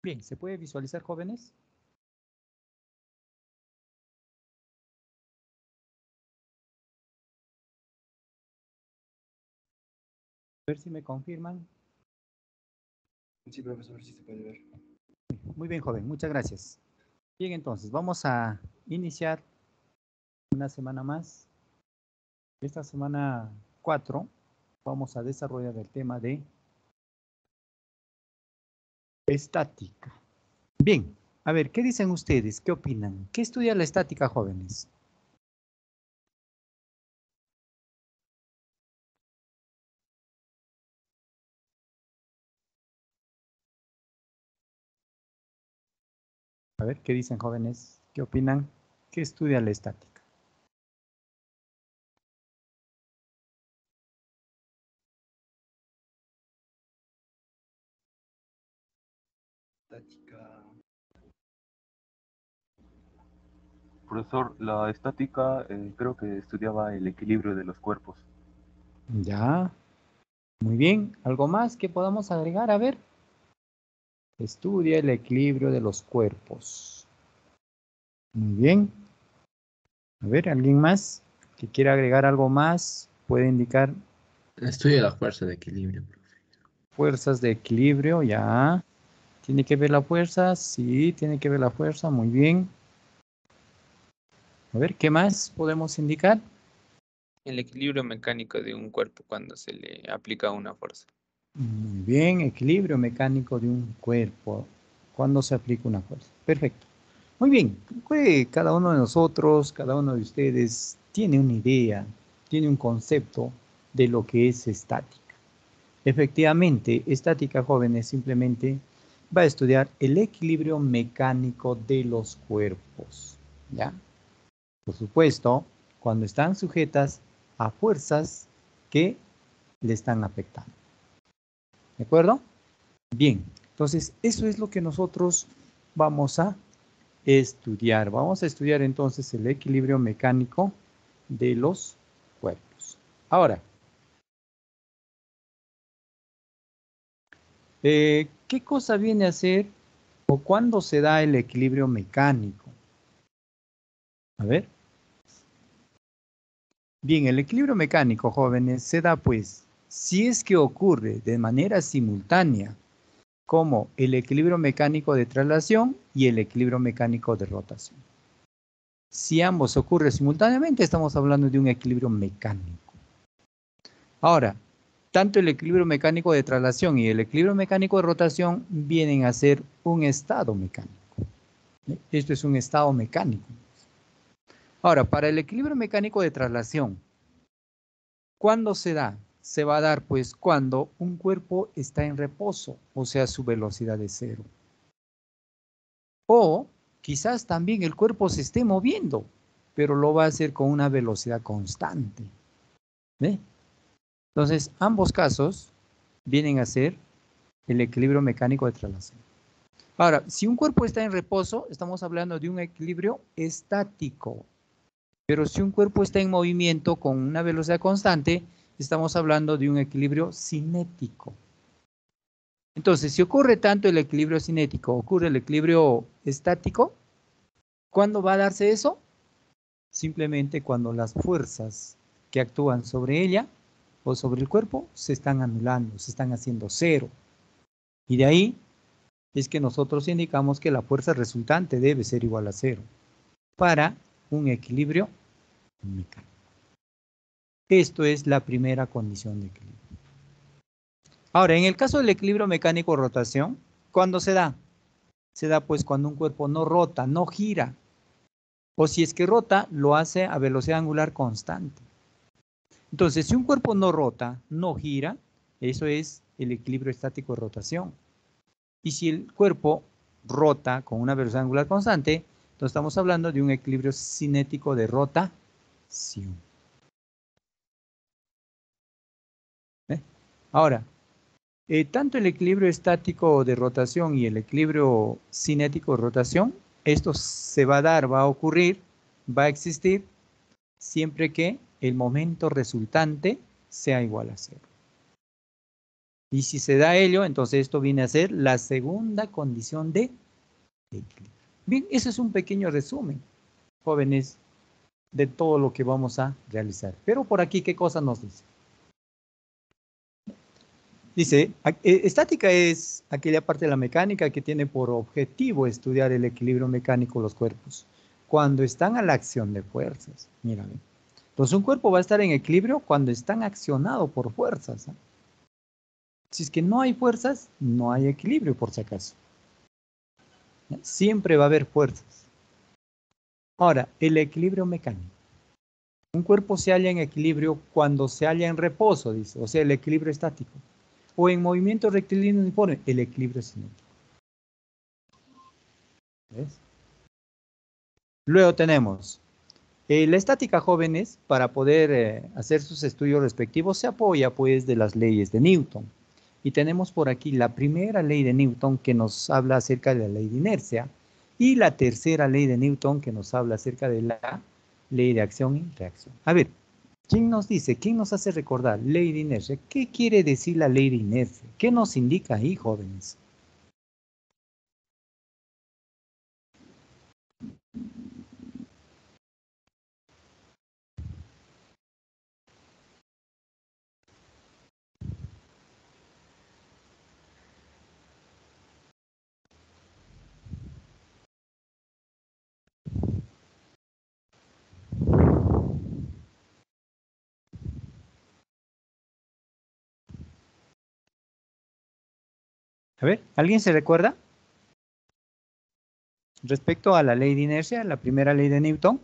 Bien, ¿se puede visualizar, jóvenes? A ver si me confirman. Sí, profesor, sí se puede ver. Muy bien, joven, muchas gracias. Bien, entonces, vamos a iniciar una semana más. Esta semana 4 vamos a desarrollar el tema de estática. Bien, a ver, ¿qué dicen ustedes? ¿Qué opinan? ¿Qué estudia la estática, jóvenes? A ver, ¿qué dicen, jóvenes? ¿Qué opinan? ¿Qué estudia la estática? Estática. Profesor, la estática creo que estudiaba el equilibrio de los cuerpos. Ya, muy bien. ¿Algo más que podamos agregar? A ver. Estudia el equilibrio de los cuerpos. Muy bien. A ver, ¿alguien más que quiera agregar algo más? Puede indicar Estudia la fuerza de equilibrio, profe. fuerzas de equilibrio, ya. ¿Tiene que ver la fuerza? Sí, tiene que ver la fuerza, muy bien. A ver, ¿qué más podemos indicar? El equilibrio mecánico de un cuerpo cuando se le aplica una fuerza. Muy bien, equilibrio mecánico de un cuerpo. Cuando se aplica una fuerza. Perfecto. Muy bien, cada uno de nosotros, cada uno de ustedes tiene una idea, tiene un concepto de lo que es estática. Efectivamente, estática, jóvenes, simplemente va a estudiar el equilibrio mecánico de los cuerpos, ¿ya? Por supuesto, cuando están sujetas a fuerzas que le están afectando. ¿De acuerdo? Bien, entonces eso es lo que nosotros vamos a estudiar. Vamos a estudiar entonces el equilibrio mecánico de los cuerpos. Ahora, ¿qué cosa viene a ser o cuándo se da el equilibrio mecánico? A ver. Bien, el equilibrio mecánico, jóvenes, se da pues si es que ocurre de manera simultánea como el equilibrio mecánico de traslación y el equilibrio mecánico de rotación. Si ambos ocurren simultáneamente, estamos hablando de un equilibrio mecánico. Ahora, tanto el equilibrio mecánico de traslación y el equilibrio mecánico de rotación vienen a ser un estado mecánico. Esto es un estado mecánico. Ahora, para el equilibrio mecánico de traslación, ¿cuándo se da? Se va a dar pues cuando un cuerpo está en reposo, o sea, su velocidad es cero. O quizás también el cuerpo se esté moviendo, pero lo va a hacer con una velocidad constante. ¿Ve? Entonces, ambos casos vienen a ser el equilibrio mecánico de traslación. Ahora, si un cuerpo está en reposo, estamos hablando de un equilibrio estático. Pero si un cuerpo está en movimiento con una velocidad constante, estamos hablando de un equilibrio cinético. Entonces, si ocurre tanto el equilibrio cinético, ocurre el equilibrio estático, ¿cuándo va a darse eso? Simplemente cuando las fuerzas que actúan sobre ella o sobre el cuerpo se están anulando, se están haciendo cero. Y de ahí es que nosotros indicamos que la fuerza resultante debe ser igual a cero para un equilibrio mecánico. Esto es la primera condición de equilibrio. Ahora, en el caso del equilibrio mecánico-rotación, ¿cuándo se da? Se da pues cuando un cuerpo no rota, no gira. O si es que rota, lo hace a velocidad angular constante. Entonces, si un cuerpo no rota, no gira, eso es el equilibrio estático de rotación. Y si el cuerpo rota con una velocidad angular constante, entonces estamos hablando de un equilibrio cinético de rotación. Ahora, tanto el equilibrio estático de rotación y el equilibrio cinético de rotación, esto se va a dar, va a ocurrir, va a existir, siempre que el momento resultante sea igual a cero. Y si se da ello, entonces esto viene a ser la segunda condición de equilibrio. Bien, eso es un pequeño resumen, jóvenes, de todo lo que vamos a realizar. Pero por aquí, ¿qué cosa nos dice? Dice, estática es aquella parte de la mecánica que tiene por objetivo estudiar el equilibrio mecánico de los cuerpos cuando están a la acción de fuerzas. Mira, ¿ve? Entonces un cuerpo va a estar en equilibrio cuando están accionados por fuerzas, ¿eh? Si es que no hay fuerzas, no hay equilibrio por si acaso. Siempre va a haber fuerzas. Ahora, el equilibrio mecánico. Un cuerpo se halla en equilibrio cuando se halla en reposo, dice, o sea, el equilibrio estático. O en movimiento rectilíneo uniforme, el equilibrio cinético. ¿Ves? Luego tenemos la estática, jóvenes, para poder hacer sus estudios respectivos, se apoya pues de las leyes de Newton. Y tenemos por aquí la primera ley de Newton que nos habla acerca de la ley de inercia y la tercera ley de Newton que nos habla acerca de la ley de acción y reacción. A ver, ¿quién nos dice, quién nos hace recordar ley de inercia? ¿Qué quiere decir la ley de inercia? ¿Qué nos indica ahí, jóvenes? A ver, ¿alguien se recuerda? Respecto a la ley de inercia, la primera ley de Newton.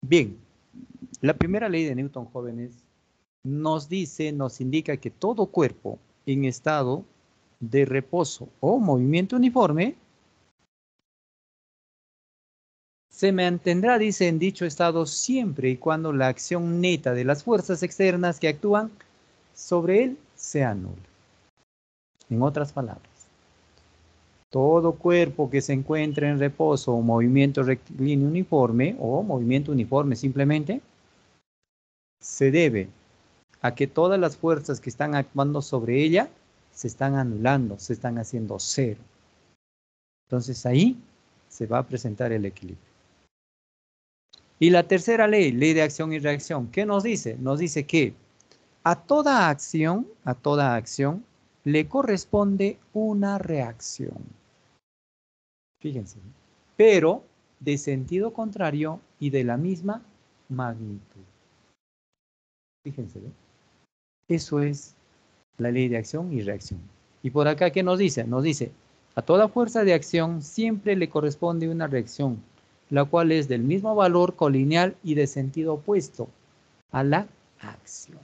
Bien, la primera ley de Newton, jóvenes, nos dice, nos indica que todo cuerpo en estado de reposo o movimiento uniforme se mantendrá, dice, en dicho estado siempre y cuando la acción neta de las fuerzas externas que actúan sobre él sea nula. En otras palabras, todo cuerpo que se encuentre en reposo o movimiento rectilíneo uniforme o movimiento uniforme simplemente se debe a que todas las fuerzas que están actuando sobre ella se están anulando, se están haciendo cero. Entonces ahí se va a presentar el equilibrio. Y la tercera ley, ley de acción y reacción, ¿qué nos dice? Nos dice que a toda acción le corresponde una reacción. Fíjense, pero de sentido contrario y de la misma magnitud. Fíjense, ¿eh? Eso es la ley de acción y reacción. Y por acá, ¿qué nos dice? Nos dice, a toda fuerza de acción siempre le corresponde una reacción, la cual es del mismo valor colineal y de sentido opuesto a la acción.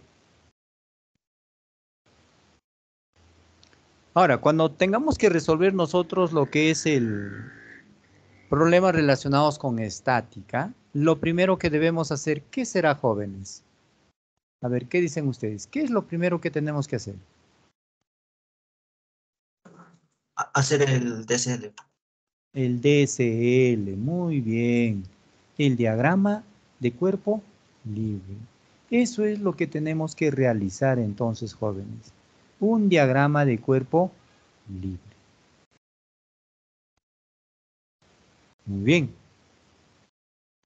Ahora, cuando tengamos que resolver nosotros lo que es el problema relacionados con estática, lo primero que debemos hacer, ¿qué será, jóvenes? A ver, ¿qué dicen ustedes? ¿Qué es lo primero que tenemos que hacer? Hacer el DSL. El DSL, muy bien. El diagrama de cuerpo libre. Eso es lo que tenemos que realizar entonces, jóvenes. Un diagrama de cuerpo libre. Muy bien.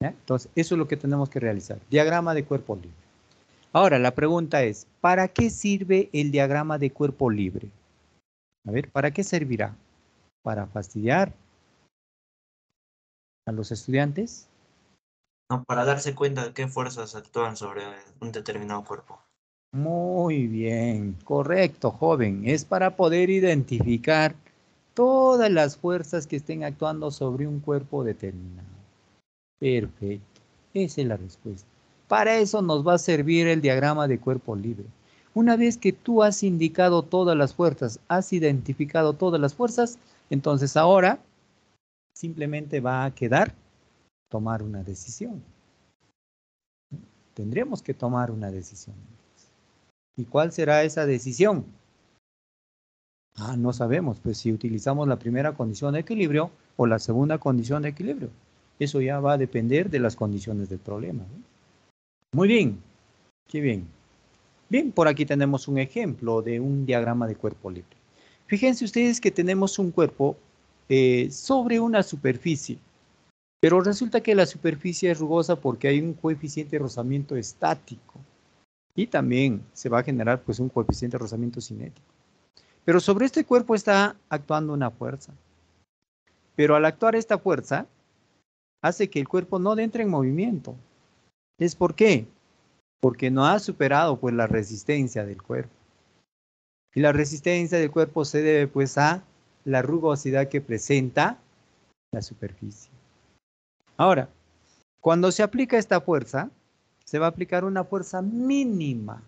¿Ya? Entonces, eso es lo que tenemos que realizar. Diagrama de cuerpo libre. Ahora, la pregunta es, ¿para qué sirve el diagrama de cuerpo libre? A ver, ¿para qué servirá? ¿Para fastidiar a los estudiantes? No, para darse cuenta de qué fuerzas actúan sobre un determinado cuerpo. Muy bien, correcto, joven. Es para poder identificar todas las fuerzas que estén actuando sobre un cuerpo determinado. Perfecto, esa es la respuesta. Para eso nos va a servir el diagrama de cuerpo libre. Una vez que tú has indicado todas las fuerzas, has identificado todas las fuerzas, entonces ahora simplemente va a quedar tomar una decisión. Tendremos que tomar una decisión. ¿Y cuál será esa decisión? Ah, no sabemos, pues si utilizamos la primera condición de equilibrio o la segunda condición de equilibrio. Eso ya va a depender de las condiciones del problema, ¿no? Muy bien, qué bien. Bien, por aquí tenemos un ejemplo de un diagrama de cuerpo libre. Fíjense ustedes que tenemos un cuerpo sobre una superficie, pero resulta que la superficie es rugosa porque hay un coeficiente de rozamiento estático y también se va a generar pues un coeficiente de rozamiento cinético. Pero sobre este cuerpo está actuando una fuerza. Pero al actuar esta fuerza, hace que el cuerpo no entre en movimiento. ¿Es por qué? Porque no ha superado pues la resistencia del cuerpo. Y la resistencia del cuerpo se debe pues a la rugosidad que presenta la superficie. Ahora, cuando se aplica esta fuerza, se va a aplicar una fuerza mínima.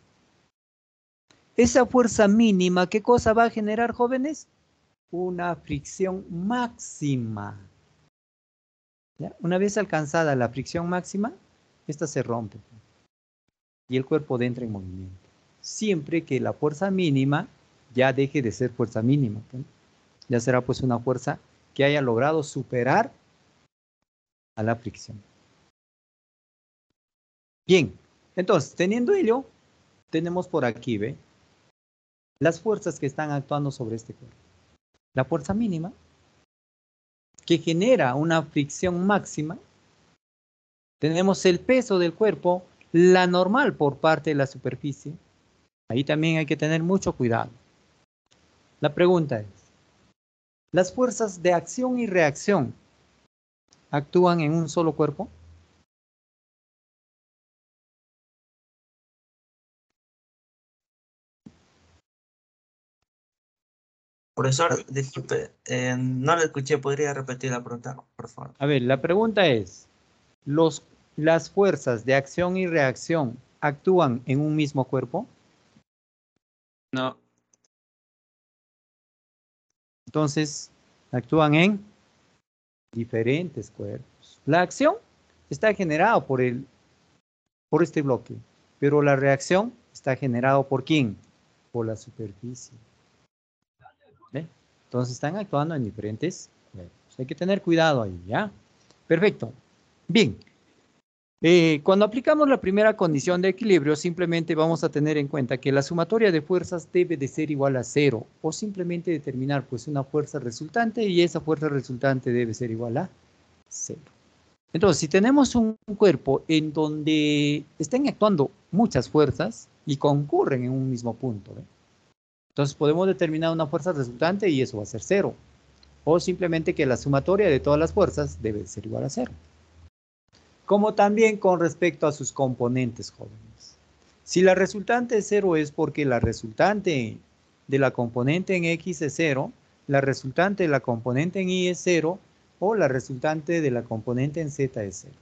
Esa fuerza mínima, ¿qué cosa va a generar, jóvenes? Una fricción máxima. ¿Ya? Una vez alcanzada la fricción máxima, esta se rompe y el cuerpo entra en movimiento. Siempre que la fuerza mínima ya deje de ser fuerza mínima, ¿no? Ya será pues una fuerza que haya logrado superar a la fricción. Bien, entonces, teniendo ello, tenemos por aquí, ¿ve? Las fuerzas que están actuando sobre este cuerpo. La fuerza mínima, que genera una fricción máxima. Tenemos el peso del cuerpo, la normal por parte de la superficie. Ahí también hay que tener mucho cuidado. La pregunta es, ¿las fuerzas de acción y reacción actúan en un solo cuerpo? Profesor, disculpe, no lo escuché, ¿podría repetir la pregunta, por favor? A ver, la pregunta es, ¿las fuerzas de acción y reacción actúan en un mismo cuerpo? No, Entonces, actúan en diferentes cuerpos. La acción está generada por este bloque, pero la reacción está generada ¿por quién? Por la superficie. ¿Ve? Entonces están actuando en diferentes cuerpos. Hay que tener cuidado ahí, ¿ya? Perfecto. Bien. Cuando aplicamos la primera condición de equilibrio, simplemente vamos a tener en cuenta que la sumatoria de fuerzas debe de ser igual a cero, o simplemente determinar pues una fuerza resultante y esa fuerza resultante debe ser igual a cero. Entonces, si tenemos un cuerpo en donde estén actuando muchas fuerzas y concurren en un mismo punto, ¿ve? Entonces podemos determinar una fuerza resultante y eso va a ser cero. O simplemente que la sumatoria de todas las fuerzas debe ser igual a cero. Como también con respecto a sus componentes, jóvenes. Si la resultante es cero es porque la resultante de la componente en X es cero, la resultante de la componente en Y es cero, o la resultante de la componente en Z es cero.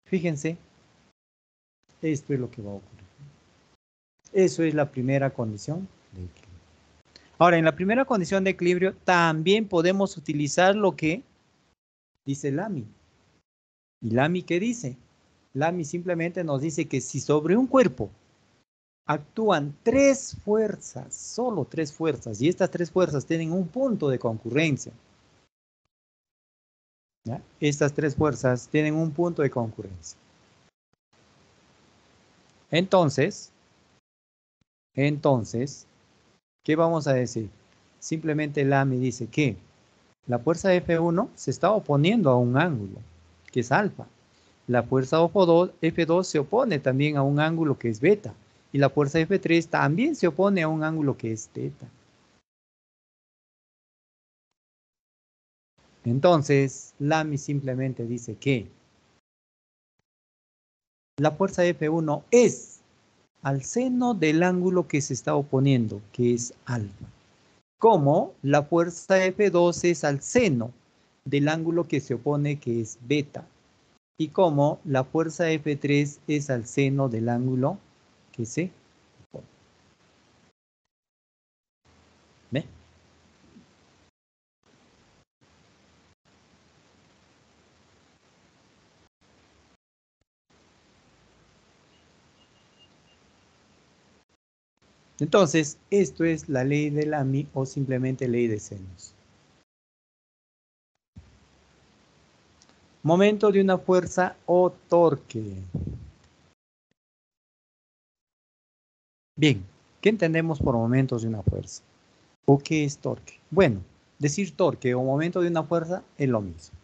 Fíjense, esto es lo que va a ocurrir. Eso es la primera condición de equilibrio. Ahora, en la primera condición de equilibrio también podemos utilizar lo que dice Lamy. ¿Y Lamy qué dice? Lamy simplemente nos dice que si sobre un cuerpo actúan tres fuerzas, solo tres fuerzas, y estas tres fuerzas tienen un punto de concurrencia, ¿ya? Estas tres fuerzas tienen un punto de concurrencia. Entonces, ¿qué vamos a decir? Simplemente Lamy dice que la fuerza F1 se está oponiendo a un ángulo, que es alfa. La fuerza F2 se opone también a un ángulo que es beta. Y la fuerza F3 también se opone a un ángulo que es teta. Entonces, Lamy simplemente dice que la fuerza F1 es al seno del ángulo que se está oponiendo, que es alfa. Como la fuerza F2 es al seno del ángulo que se opone, que es beta. Y como la fuerza F3 es al seno del ángulo que se opone. ¿Ve? Entonces, esto es la ley de Lamy o simplemente ley de senos. Momento de una fuerza o torque. Bien, ¿qué entendemos por momentos de una fuerza? ¿O qué es torque? Bueno, decir torque o momento de una fuerza es lo mismo.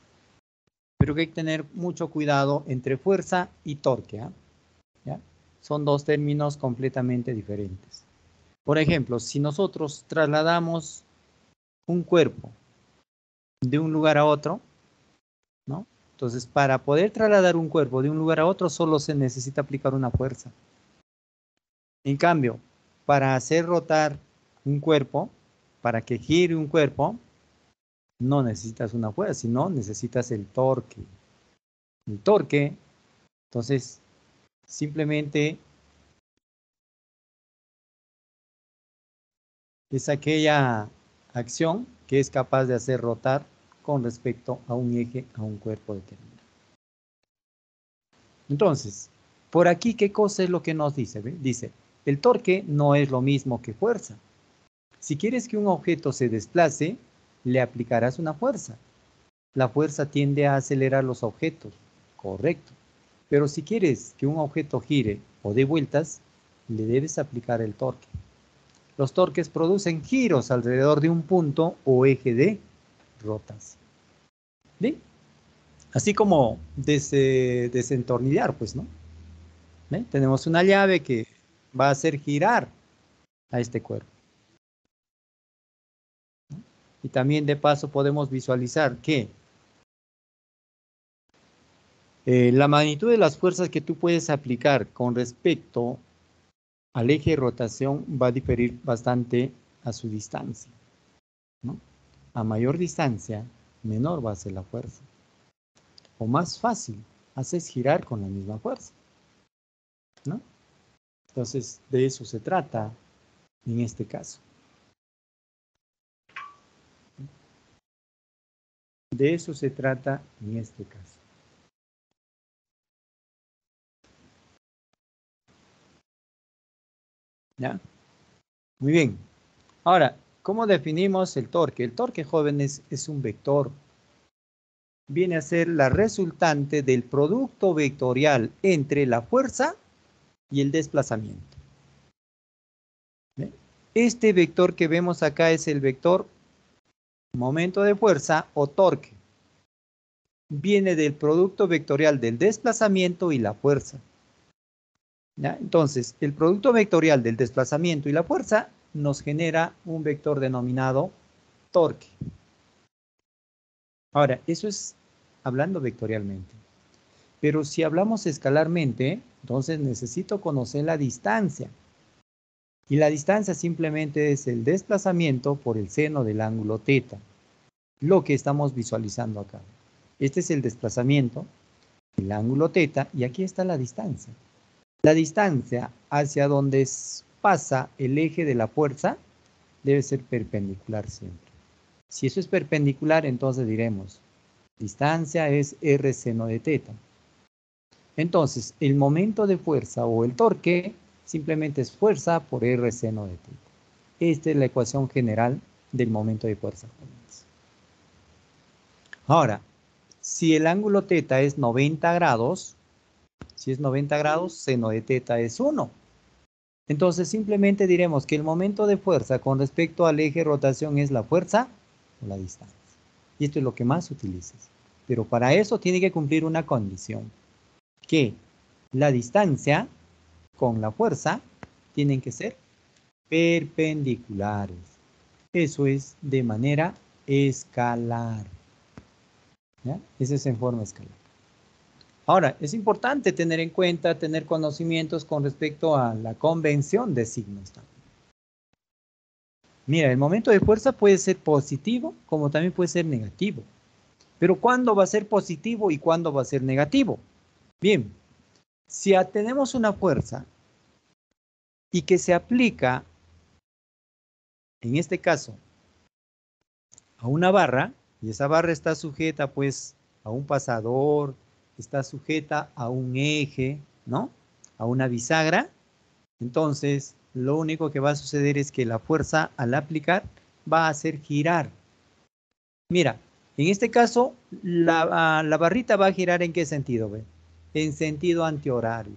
Pero hay que tener mucho cuidado entre fuerza y torque. ¿Ya? Son dos términos completamente diferentes. Por ejemplo, si nosotros trasladamos un cuerpo de un lugar a otro, ¿no? Entonces, para poder trasladar un cuerpo de un lugar a otro, solo se necesita aplicar una fuerza. En cambio, para hacer rotar un cuerpo, para que gire un cuerpo, no necesitas una fuerza, sino necesitas el torque. El torque, entonces, simplemente es aquella acción que es capaz de hacer rotar con respecto a un eje, a un cuerpo determinado. Entonces, por aquí, ¿qué cosa es lo que nos dice? ¿Ve? Dice, el torque no es lo mismo que fuerza. Si quieres que un objeto se desplace, le aplicarás una fuerza. La fuerza tiende a acelerar los objetos, correcto. Pero si quieres que un objeto gire o dé vueltas, le debes aplicar el torque. Los torques producen giros alrededor de un punto o eje de rotación. ¿Bien? Así como desentornillar, pues, ¿no? ¿Ven? Tenemos una llave que va a hacer girar a este cuerpo. ¿No? Y también de paso podemos visualizar que la magnitud de las fuerzas que tú puedes aplicar con respecto al eje de rotación va a diferir bastante a su distancia, ¿no? A mayor distancia, menor va a ser la fuerza. O más fácil, haces girar con la misma fuerza, ¿no? Entonces, de eso se trata en este caso. De eso se trata en este caso. ¿Ya? Muy bien. Ahora, ¿cómo definimos el torque? El torque, jóvenes, es un vector. Viene a ser la resultante del producto vectorial entre la fuerza y el desplazamiento. ¿Ve? Este vector que vemos acá es el vector momento de fuerza o torque. Viene del producto vectorial del desplazamiento y la fuerza. ¿Ya? Entonces, el producto vectorial del desplazamiento y la fuerza nos genera un vector denominado torque. Ahora, eso es hablando vectorialmente. Pero si hablamos escalarmente, entonces necesito conocer la distancia. Y la distancia simplemente es el desplazamiento por el seno del ángulo θ. Lo que estamos visualizando acá. Este es el desplazamiento, el ángulo θ, y aquí está la distancia. La distancia hacia donde pasa el eje de la fuerza debe ser perpendicular siempre. Si eso es perpendicular, entonces diremos, distancia es r seno de θ. Entonces, el momento de fuerza o el torque simplemente es fuerza por r seno de θ. Esta es la ecuación general del momento de fuerza. Ahora, si el ángulo θ es 90 grados, si es 90 grados, seno de θ es 1. Entonces simplemente diremos que el momento de fuerza con respecto al eje de rotación es la fuerza o la distancia. Y esto es lo que más utilizas. Pero para eso tiene que cumplir una condición. Que la distancia con la fuerza tienen que ser perpendiculares. Eso es de manera escalar. ¿Ya? Ese es en forma escalar. Ahora, es importante tener en cuenta, tener conocimientos con respecto a la convención de signos también. Mira, el momento de fuerza puede ser positivo, como también puede ser negativo. Pero ¿cuándo va a ser positivo y cuándo va a ser negativo? Bien, si tenemos una fuerza y que se aplica, en este caso, a una barra, y esa barra está sujeta pues a un pasador, está sujeta a un eje, ¿no? A una bisagra. Entonces, lo único que va a suceder es que la fuerza al aplicar va a hacer girar. Mira, en este caso, la barrita va a girar ¿en qué sentido? ¿Ve? En sentido antihorario.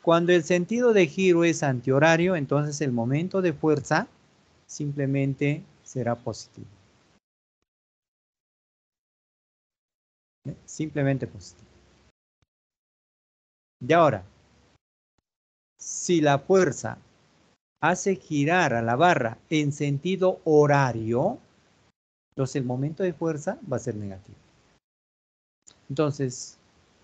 Cuando el sentido de giro es antihorario, entonces el momento de fuerza simplemente será positivo. ¿Ve? Simplemente positivo. Y ahora, si la fuerza hace girar a la barra en sentido horario, entonces el momento de fuerza va a ser negativo. Entonces,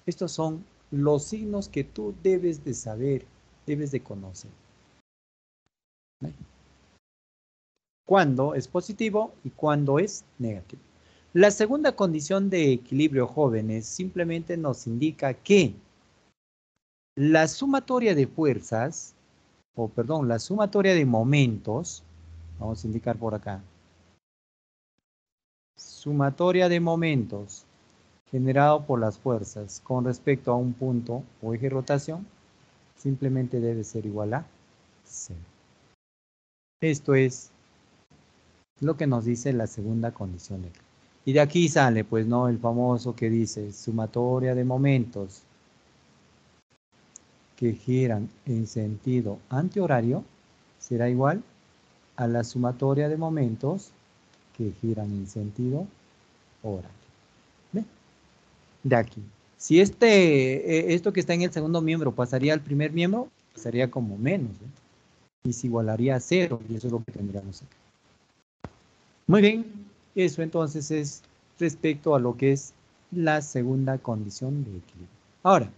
estos son los signos que tú debes de saber, debes de conocer. ¿Ve? Cuándo es positivo y cuándo es negativo. La segunda condición de equilibrio, jóvenes, simplemente nos indica que la sumatoria de fuerzas, o perdón, la sumatoria de momentos, vamos a indicar por acá, sumatoria de momentos generado por las fuerzas con respecto a un punto o eje de rotación, simplemente debe ser igual a 0. Esto es lo que nos dice la segunda condición. Y de aquí sale, pues, ¿no? El famoso que dice sumatoria de momentos que giran en sentido antihorario será igual a la sumatoria de momentos que giran en sentido horario. ¿Ve? De aquí. Si esto que está en el segundo miembro pasaría al primer miembro, pasaría como menos, ¿eh? Y se igualaría a 0, y eso es lo que tendríamos acá. Muy bien, eso entonces es respecto a lo que es la segunda condición de equilibrio. Ahora,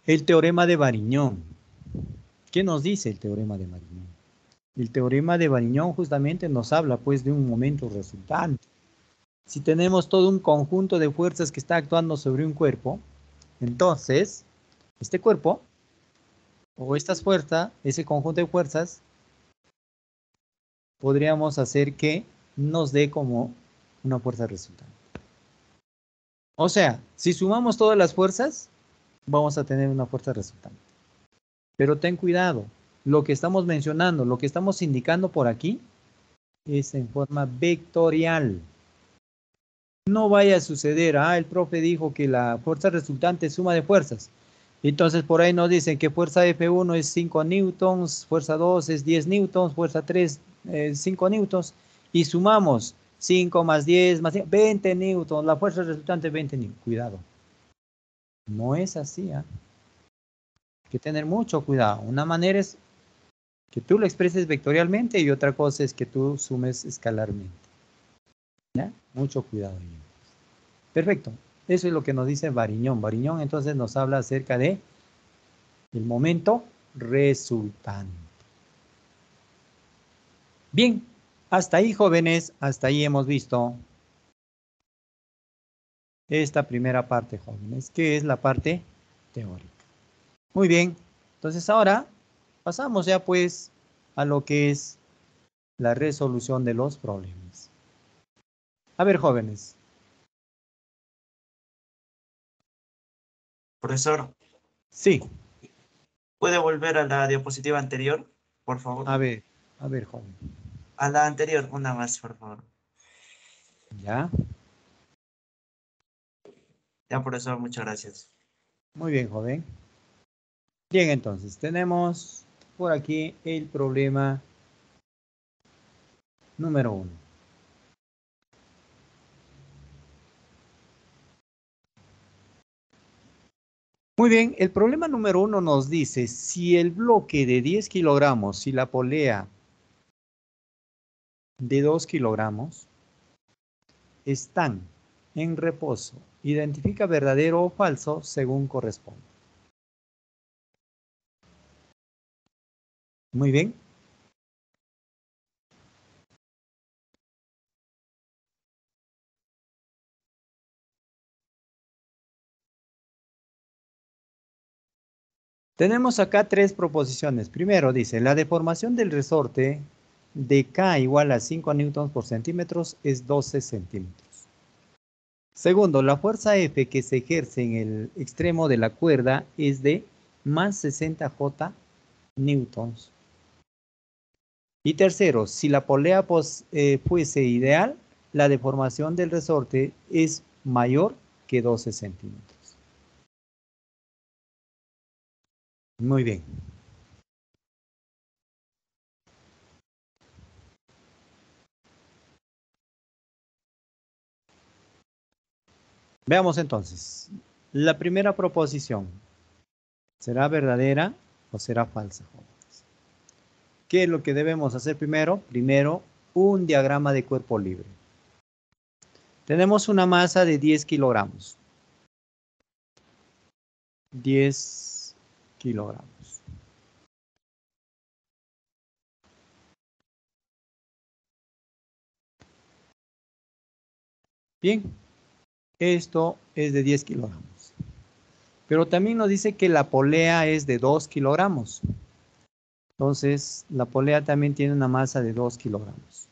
el teorema de Variñón. ¿Qué nos dice el teorema de Variñón? El teorema de Variñón justamente nos habla pues de un momento resultante. Si tenemos todo un conjunto de fuerzas que está actuando sobre un cuerpo, entonces este cuerpo o estas fuerzas, ese conjunto de fuerzas, podríamos hacer que nos dé como una fuerza resultante. O sea, si sumamos todas las fuerzas, vamos a tener una fuerza resultante. Pero ten cuidado, lo que estamos mencionando, lo que estamos indicando por aquí, es en forma vectorial. No vaya a suceder, el profe dijo que la fuerza resultante es suma de fuerzas. Entonces por ahí nos dicen que fuerza F1 es 5 newtons, fuerza 2 es 10 newtons, fuerza 3 5 newtons, y sumamos 5 más 10 más 10, 20 newtons, la fuerza resultante es 20 newtons. Cuidado. No es así, Hay que tener mucho cuidado. Una manera es que tú lo expreses vectorialmente y otra cosa es que tú sumes escalarmente. ¿Ya? Mucho cuidado. Perfecto. Eso es lo que nos dice Variñón. Variñón entonces nos habla acerca de el momento resultante. Bien, hasta ahí, jóvenes, hasta ahí hemos visto esta primera parte, jóvenes, que es la parte teórica. Muy bien, entonces ahora pasamos ya pues a lo que es la resolución de los problemas. A ver, jóvenes. Profesor, Sí, ¿puede volver a la diapositiva anterior, por favor? a ver, joven. A la anterior, una más, por favor. Ya, Ya, profesor, muchas gracias. muy bien, joven. Bien, entonces tenemos por aquí el problema número 1. Muy bien, el problema número 1 nos dice si el bloque de 10 kilogramos y la polea de 2 kilogramos están en reposo, identifica verdadero o falso según corresponde. Muy bien. Tenemos acá tres proposiciones. Primero dice, la deformación del resorte de K igual a 5 newtons por centímetros es 12 centímetros. Segundo, la fuerza F que se ejerce en el extremo de la cuerda es de más 60 J newtons. Y tercero, si la polea fuese ideal, la deformación del resorte es mayor que 12 centímetros. Muy bien. Veamos entonces. La primera proposición. ¿Será verdadera o será falsa, jóvenes? ¿Qué es lo que debemos hacer primero? Primero, un diagrama de cuerpo libre. Tenemos una masa de 10 kilogramos. 10 kilogramos. Bien, esto es de 10 kilogramos. Pero también nos dice que la polea es de 2 kilogramos. Entonces, la polea también tiene una masa de 2 kilogramos.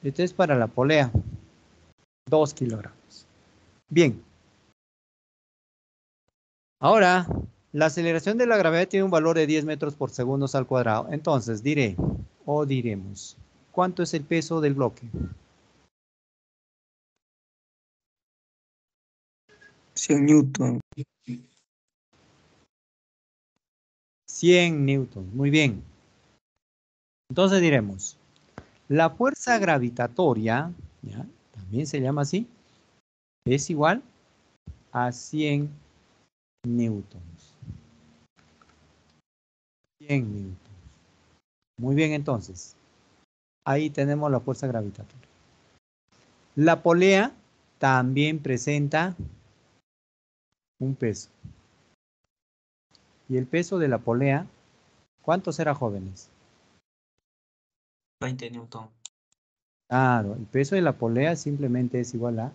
Esto es para la polea. 2 kilogramos. Bien. Ahora, la aceleración de la gravedad tiene un valor de 10 metros por segundo al cuadrado. Entonces, diremos, ¿cuánto es el peso del bloque? 100 newton. 100 newtons. Muy bien. Entonces diremos, la fuerza gravitatoria, ¿ya? También se llama así, es igual a 100 newtons. 100 newtons. Muy bien, entonces. Ahí tenemos la fuerza gravitatoria. La polea también presenta un peso. Y el peso de la polea, ¿cuánto será, jóvenes? 20 newton. Claro, el peso de la polea simplemente es igual a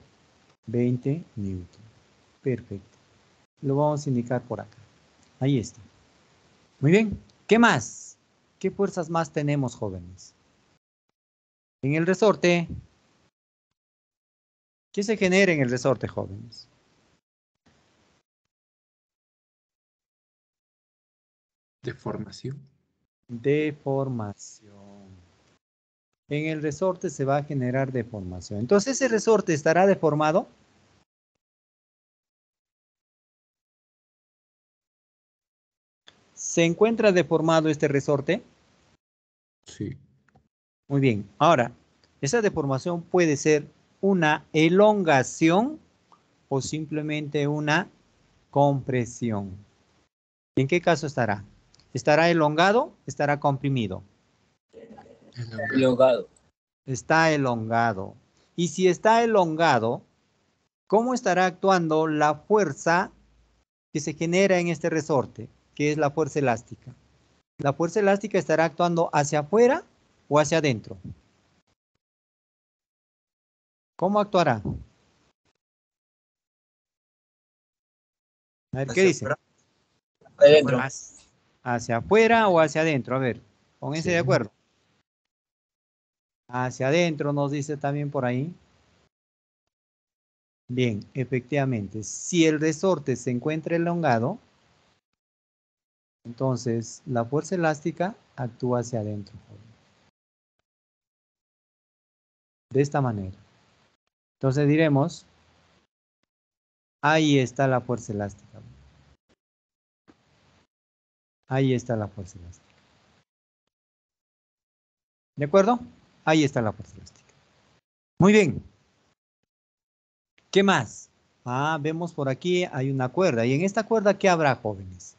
20 newton. Perfecto. Lo vamos a indicar por acá. Ahí está. Muy bien. ¿Qué más? ¿Qué fuerzas más tenemos, jóvenes? En el resorte. ¿Qué se genera en el resorte, jóvenes? Deformación. Deformación. En el resorte se va a generar deformación. Entonces, ¿ese resorte estará deformado? ¿Se encuentra deformado este resorte? Sí. Muy bien. Ahora, esa deformación puede ser una elongación o simplemente una compresión. ¿En qué caso estará? ¿Estará elongado? ¿Estará comprimido? Elongado. Está elongado. Y si está elongado, ¿cómo estará actuando la fuerza que se genera en este resorte, que es la fuerza elástica? ¿La fuerza elástica estará actuando hacia afuera o hacia adentro? ¿Cómo actuará? A ver, ¿qué dice? Adentro. ¿Hacia afuera o hacia adentro? A ver, pónganse Sí. de acuerdo. Hacia adentro nos dice también por ahí. Bien, efectivamente, si el resorte se encuentra elongado, entonces la fuerza elástica actúa hacia adentro. De esta manera. Entonces diremos, ahí está la fuerza elástica. Ahí está la fuerza elástica. ¿De acuerdo? Ahí está la fuerza elástica. Muy bien. ¿Qué más? Ah, vemos por aquí hay una cuerda. ¿Y en esta cuerda qué habrá, jóvenes?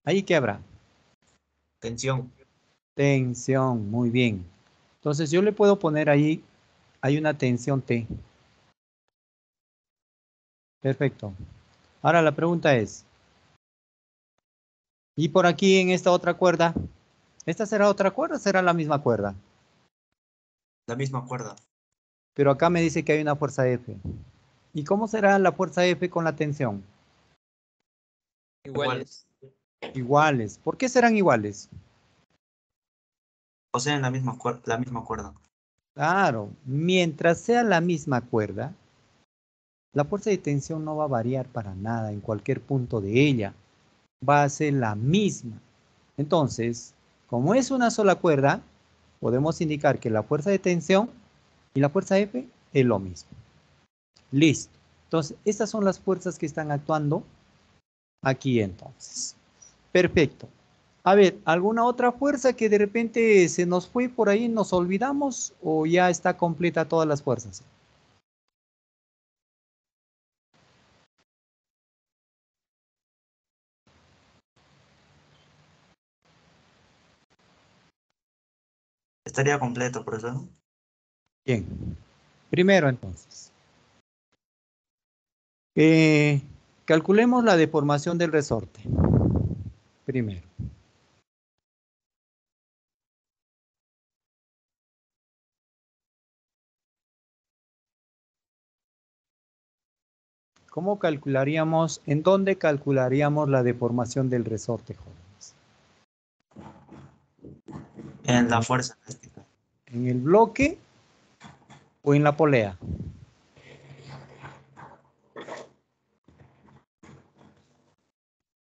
¿Ahí qué habrá? Tensión. Tensión, muy bien. Entonces yo le puedo poner ahí, hay una tensión T. Perfecto. Ahora la pregunta es, ¿y por aquí en esta otra cuerda? ¿Esta será otra cuerda o será la misma cuerda? La misma cuerda. Pero acá me dice que hay una fuerza F. ¿Y cómo será la fuerza F con la tensión? Iguales. Iguales. ¿Por qué serán iguales? O sea, en la misma cuerda. Claro, mientras sea la misma cuerda, La fuerza de tensión no va a variar para nada en cualquier punto de ella. Va a ser la misma. Entonces, como es una sola cuerda, podemos indicar que la fuerza de tensión y la fuerza F es lo mismo. Listo. Entonces, estas son las fuerzas que están actuando aquí entonces. Perfecto. A ver, ¿alguna otra fuerza que de repente se nos fue por ahí, nos olvidamos o ya está completa todas las fuerzas? Estaría completo, profesor. Bien. Primero entonces. Calculemos la deformación del resorte. Primero. ¿Cómo calcularíamos, en dónde calcularíamos la deformación del resorte, jóvenes? En la fuerza elástica. ¿En el bloque o en la polea?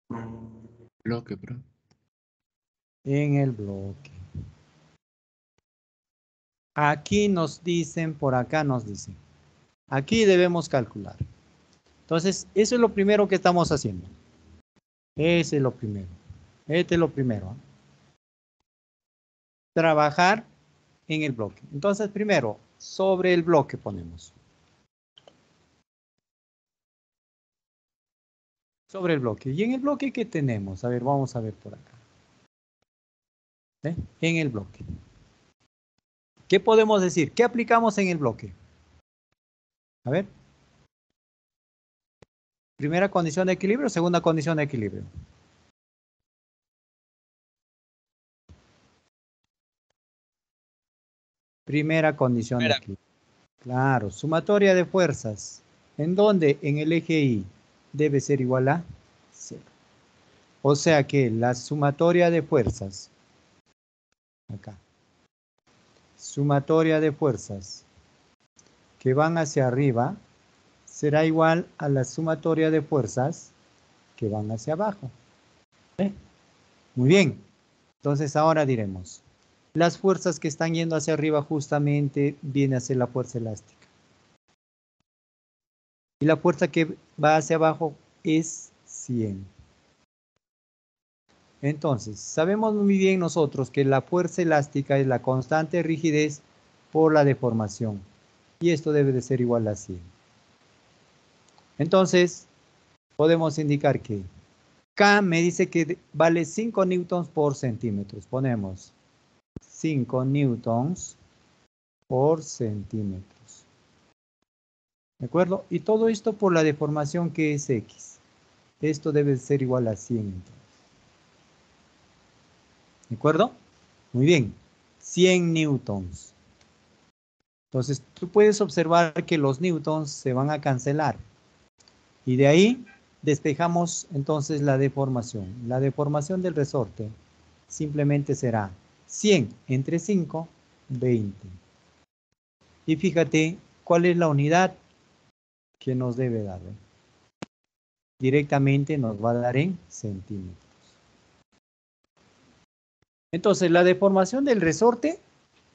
Mm, Bloque, bro. En el bloque. Aquí nos dicen, por acá nos dicen. Aquí debemos calcular. Entonces, eso es lo primero que estamos haciendo. Ese es lo primero. Este es lo primero. ¿Eh? Trabajar en el bloque. Entonces, primero, sobre el bloque ponemos. Sobre el bloque. ¿Y en el bloque qué tenemos? A ver, vamos a ver por acá. ¿Eh? En el bloque. ¿Qué podemos decir? ¿Qué aplicamos en el bloque? A ver. Primera condición de equilibrio, segunda condición de equilibrio. Primera condición de Primera. equilibrio. Claro, sumatoria de fuerzas. ¿En dónde? En el eje Y. Debe ser igual a 0. O sea que la sumatoria de fuerzas. Acá. Sumatoria de fuerzas que van hacia arriba será igual a la sumatoria de fuerzas que van hacia abajo. ¿Eh? Muy bien. Entonces ahora diremos. Las fuerzas que están yendo hacia arriba justamente viene a ser la fuerza elástica. Y la fuerza que va hacia abajo es 100. Entonces, sabemos muy bien nosotros que la fuerza elástica es la constante de rigidez por la deformación. Y esto debe de ser igual a 100. Entonces, podemos indicar que K me dice que vale 5 newtons por centímetros. Ponemos 5 newtons por centímetros. ¿De acuerdo? Y todo esto por la deformación que es X. Esto debe ser igual a 100. Entonces. ¿De acuerdo? Muy bien. 100 newtons. Entonces, tú puedes observar que los newtons se van a cancelar. Y de ahí despejamos entonces la deformación. La deformación del resorte simplemente será 100 entre 5, 20. Y fíjate cuál es la unidad que nos debe dar. Directamente nos va a dar en centímetros. Entonces, la deformación del resorte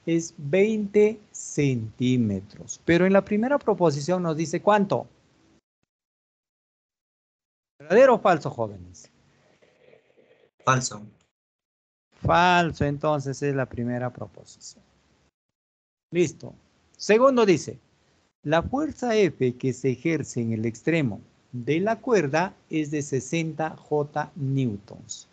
es 20 centímetros. Pero en la primera proposición nos dice ¿cuánto? ¿Verdadero o falso, jóvenes? falso. Falso, entonces es la primera proposición. Listo. Segundo dice, la fuerza F que se ejerce en el extremo de la cuerda es de 60 J newtons.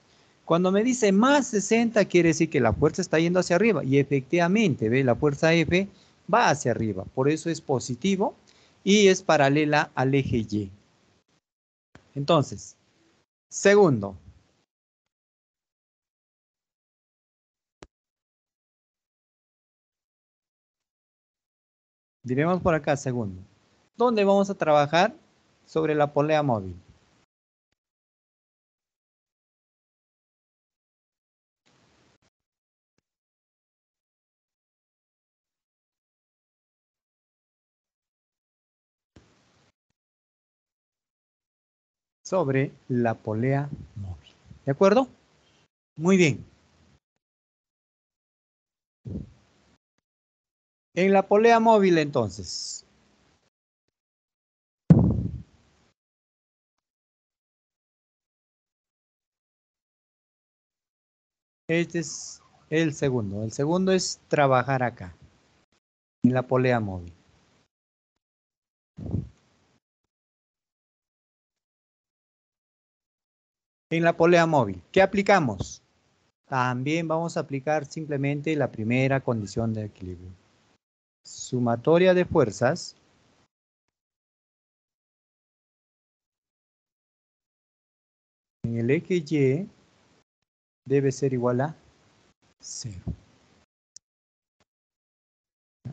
Cuando me dice más 60 quiere decir que la fuerza está yendo hacia arriba y efectivamente, ¿ve? La fuerza F va hacia arriba, por eso es positivo y es paralela al eje Y. Entonces, segundo, diremos por acá, segundo. ¿Dónde vamos a trabajar? Sobre la polea móvil. sobre la polea móvil. ¿De acuerdo? Muy bien. En la polea móvil, entonces. Este es el segundo. El segundo es trabajar acá, en la polea móvil. En la polea móvil, ¿qué aplicamos? También vamos a aplicar simplemente la primera condición de equilibrio. Sumatoria de fuerzas en el eje Y debe ser igual a 0.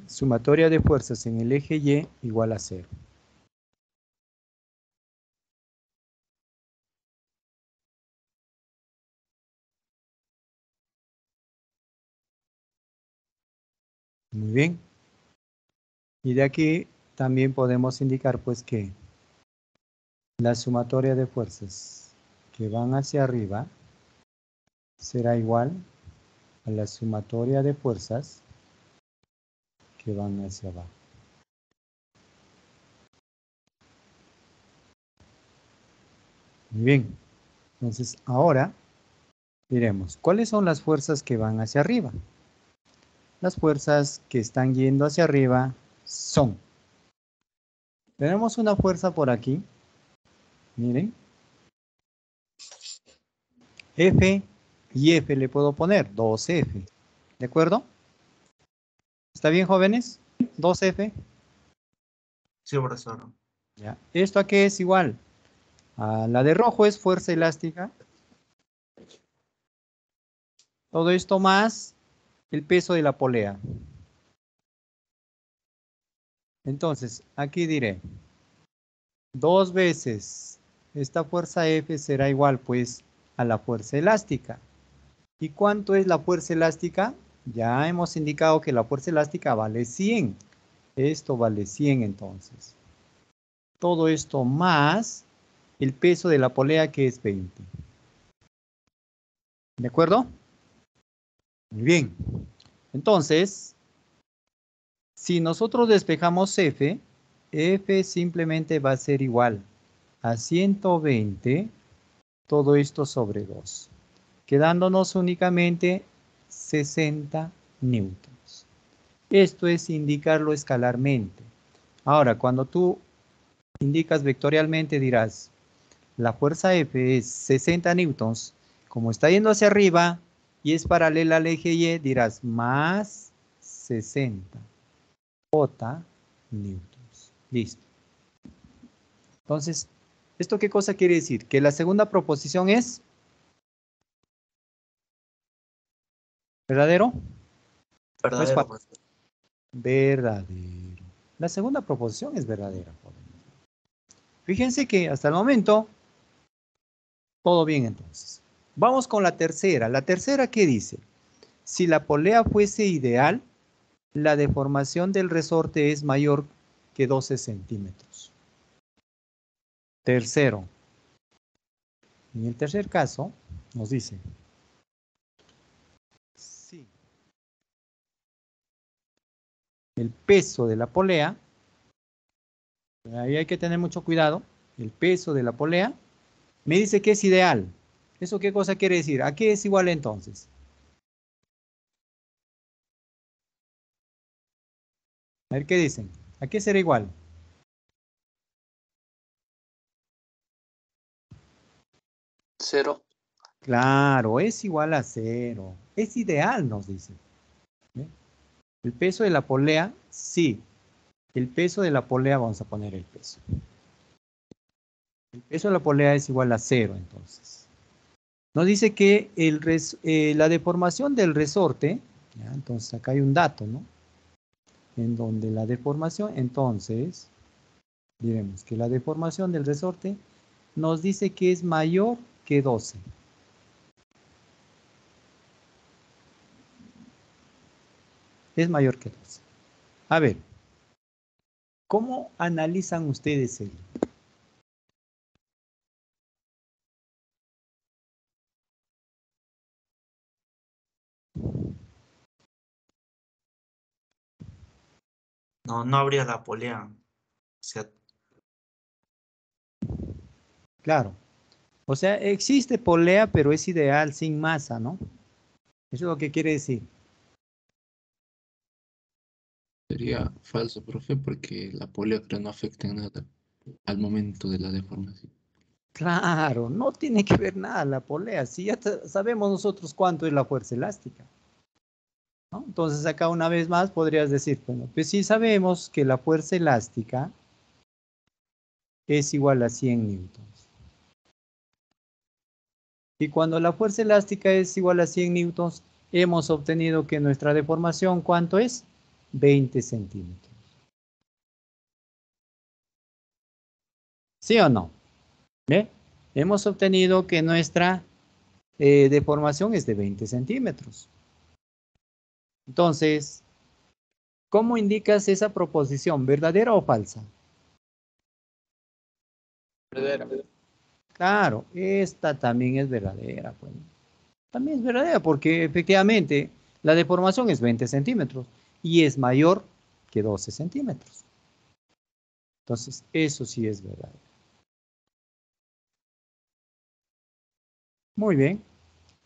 Sumatoria de fuerzas en el eje Y igual a 0. Muy bien. Y de aquí también podemos indicar pues que la sumatoria de fuerzas que van hacia arriba será igual a la sumatoria de fuerzas que van hacia abajo. Muy bien. Entonces ahora diremos, ¿cuáles son las fuerzas que van hacia arriba? Las fuerzas que están yendo hacia arriba son. Tenemos una fuerza por aquí. Miren. F y F le puedo poner 2F. ¿De acuerdo? ¿Está bien, jóvenes? 2F. Sí, profesor. Ya. ¿Esto a qué es igual? A la de rojo es fuerza elástica. Todo esto más el peso de la polea. Entonces, aquí diré 2 veces esta fuerza F será igual pues a la fuerza elástica. ¿Y cuánto es la fuerza elástica? Ya hemos indicado que la fuerza elástica vale 100. Esto vale 100 entonces. Todo esto más el peso de la polea que es 20. ¿De acuerdo? Muy bien. Entonces, si nosotros despejamos F, F simplemente va a ser igual a 120, todo esto sobre 2, quedándonos únicamente 60 newtons. Esto es indicarlo escalarmente. Ahora, cuando tú indicas vectorialmente, dirás, la fuerza F es 60 newtons. Como está yendo hacia arriba y es paralela al eje Y, dirás más 60 J newtons. Listo. Entonces, ¿esto qué cosa quiere decir? Que la segunda proposición es ¿verdadero? ¿O es Verdadero, falso? profesor. Verdadero. La segunda proposición es verdadera. Fíjense que hasta el momento, todo bien entonces. Vamos con la tercera. La tercera, ¿qué dice? Si la polea fuese ideal, la deformación del resorte es mayor que 12 centímetros. Tercero. En el tercer caso, nos dice, sí, el peso de la polea, ahí hay que tener mucho cuidado, el peso de la polea, me dice que es ideal. ¿Eso qué cosa quiere decir? ¿A qué es igual entonces? A ver qué dicen. ¿A qué será igual? Cero. Claro, es igual a 0. Es ideal, nos dice. ¿Ve? El peso de la polea, sí. El peso de la polea, vamos a poner el peso. El peso de la polea es igual a 0, entonces. Nos dice que la deformación del resorte, ¿ya? Entonces acá hay un dato, ¿no? En donde la deformación, entonces, diremos que la deformación del resorte nos dice que es mayor que 12. Es mayor que 12. A ver, ¿cómo analizan ustedes ello? no habría la polea. O sea, Claro. O sea, existe polea, pero es ideal sin masa, ¿no? Eso es lo que quiere decir. Sería falso, profe, porque la polea creo no afecta en nada al momento de la deformación. Claro, no tiene que ver nada la polea. Si ya sabemos nosotros cuánto es la fuerza elástica, ¿no? Entonces acá una vez más podrías decir, bueno, pues si sabemos que la fuerza elástica es igual a 100 newtons. Y cuando la fuerza elástica es igual a 100 newtons, hemos obtenido que nuestra deformación, ¿cuánto es? 20 centímetros. ¿Sí o no? ¿Ve? Hemos obtenido que nuestra deformación es de 20 centímetros. Entonces, ¿cómo indicas esa proposición? ¿Verdadera o falsa? Verdadera. Claro, esta también es verdadera, pues. También es verdadera porque efectivamente la deformación es 20 centímetros y es mayor que 12 centímetros. Entonces, eso sí es verdadero. Muy bien.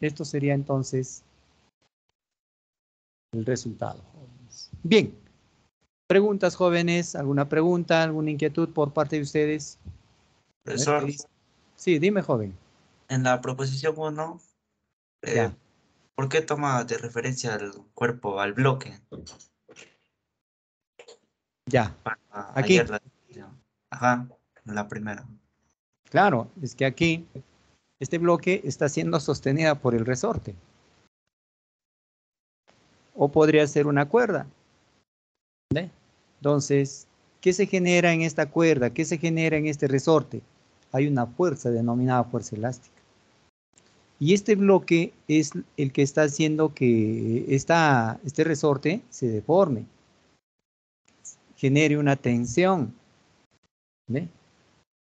Esto sería entonces el resultado, jóvenes. Bien. ¿Preguntas, jóvenes? ¿Alguna pregunta, alguna inquietud por parte de ustedes? A ver, ¿qué profesor, dice? Sí, dime, joven. en la proposición 1, Ya. ¿por qué toma de referencia al cuerpo, al bloque? Ya. Ayer Aquí. la... Ajá, la primera. Claro, es que aquí este bloque está siendo sostenida por el resorte. O podría ser una cuerda. ¿Ve? Entonces, ¿qué se genera en esta cuerda? ¿Qué se genera en este resorte? Hay una fuerza denominada fuerza elástica. Y este bloque es el que está haciendo que este resorte se deforme, genere una tensión. ¿Ve?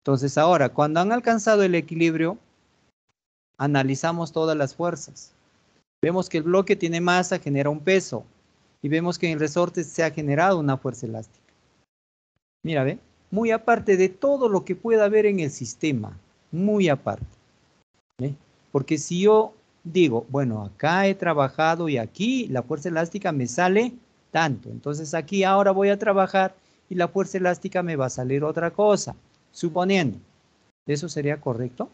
Entonces ahora, cuando han alcanzado el equilibrio, analizamos todas las fuerzas. Vemos que el bloque tiene masa, genera un peso. Y vemos que en el resorte se ha generado una fuerza elástica. Mira, ve, muy aparte de todo lo que pueda haber en el sistema, muy aparte. ¿Ve? Porque si yo digo, bueno, acá he trabajado y aquí la fuerza elástica me sale tanto. Entonces aquí ahora voy a trabajar y la fuerza elástica me va a salir otra cosa. Suponiendo, ¿eso sería correcto?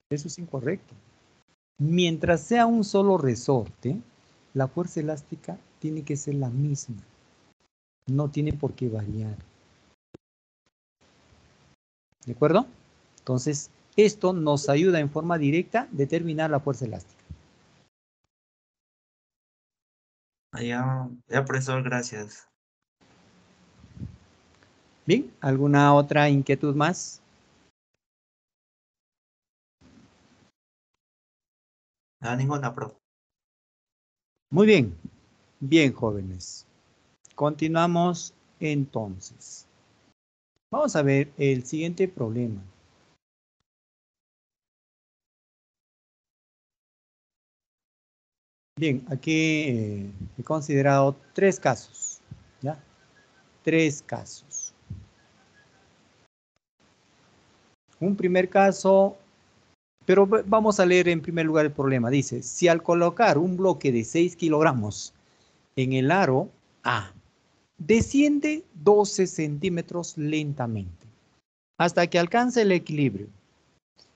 Eso es incorrecto. Mientras sea un solo resorte, la fuerza elástica tiene que ser la misma. No tiene por qué variar. ¿De acuerdo? Entonces, esto nos ayuda en forma directa a determinar la fuerza elástica. Ya, profesor, gracias. Bien, ¿alguna otra inquietud más? Ninguna, profe. Muy bien, bien, jóvenes. Continuamos entonces. Vamos a ver el siguiente problema. Bien, aquí he considerado tres casos, ¿ya? Tres casos. Un primer caso, pero vamos a leer en primer lugar el problema. Dice, si al colocar un bloque de 6 kilogramos en el aro A, desciende 12 centímetros lentamente hasta que alcance el equilibrio.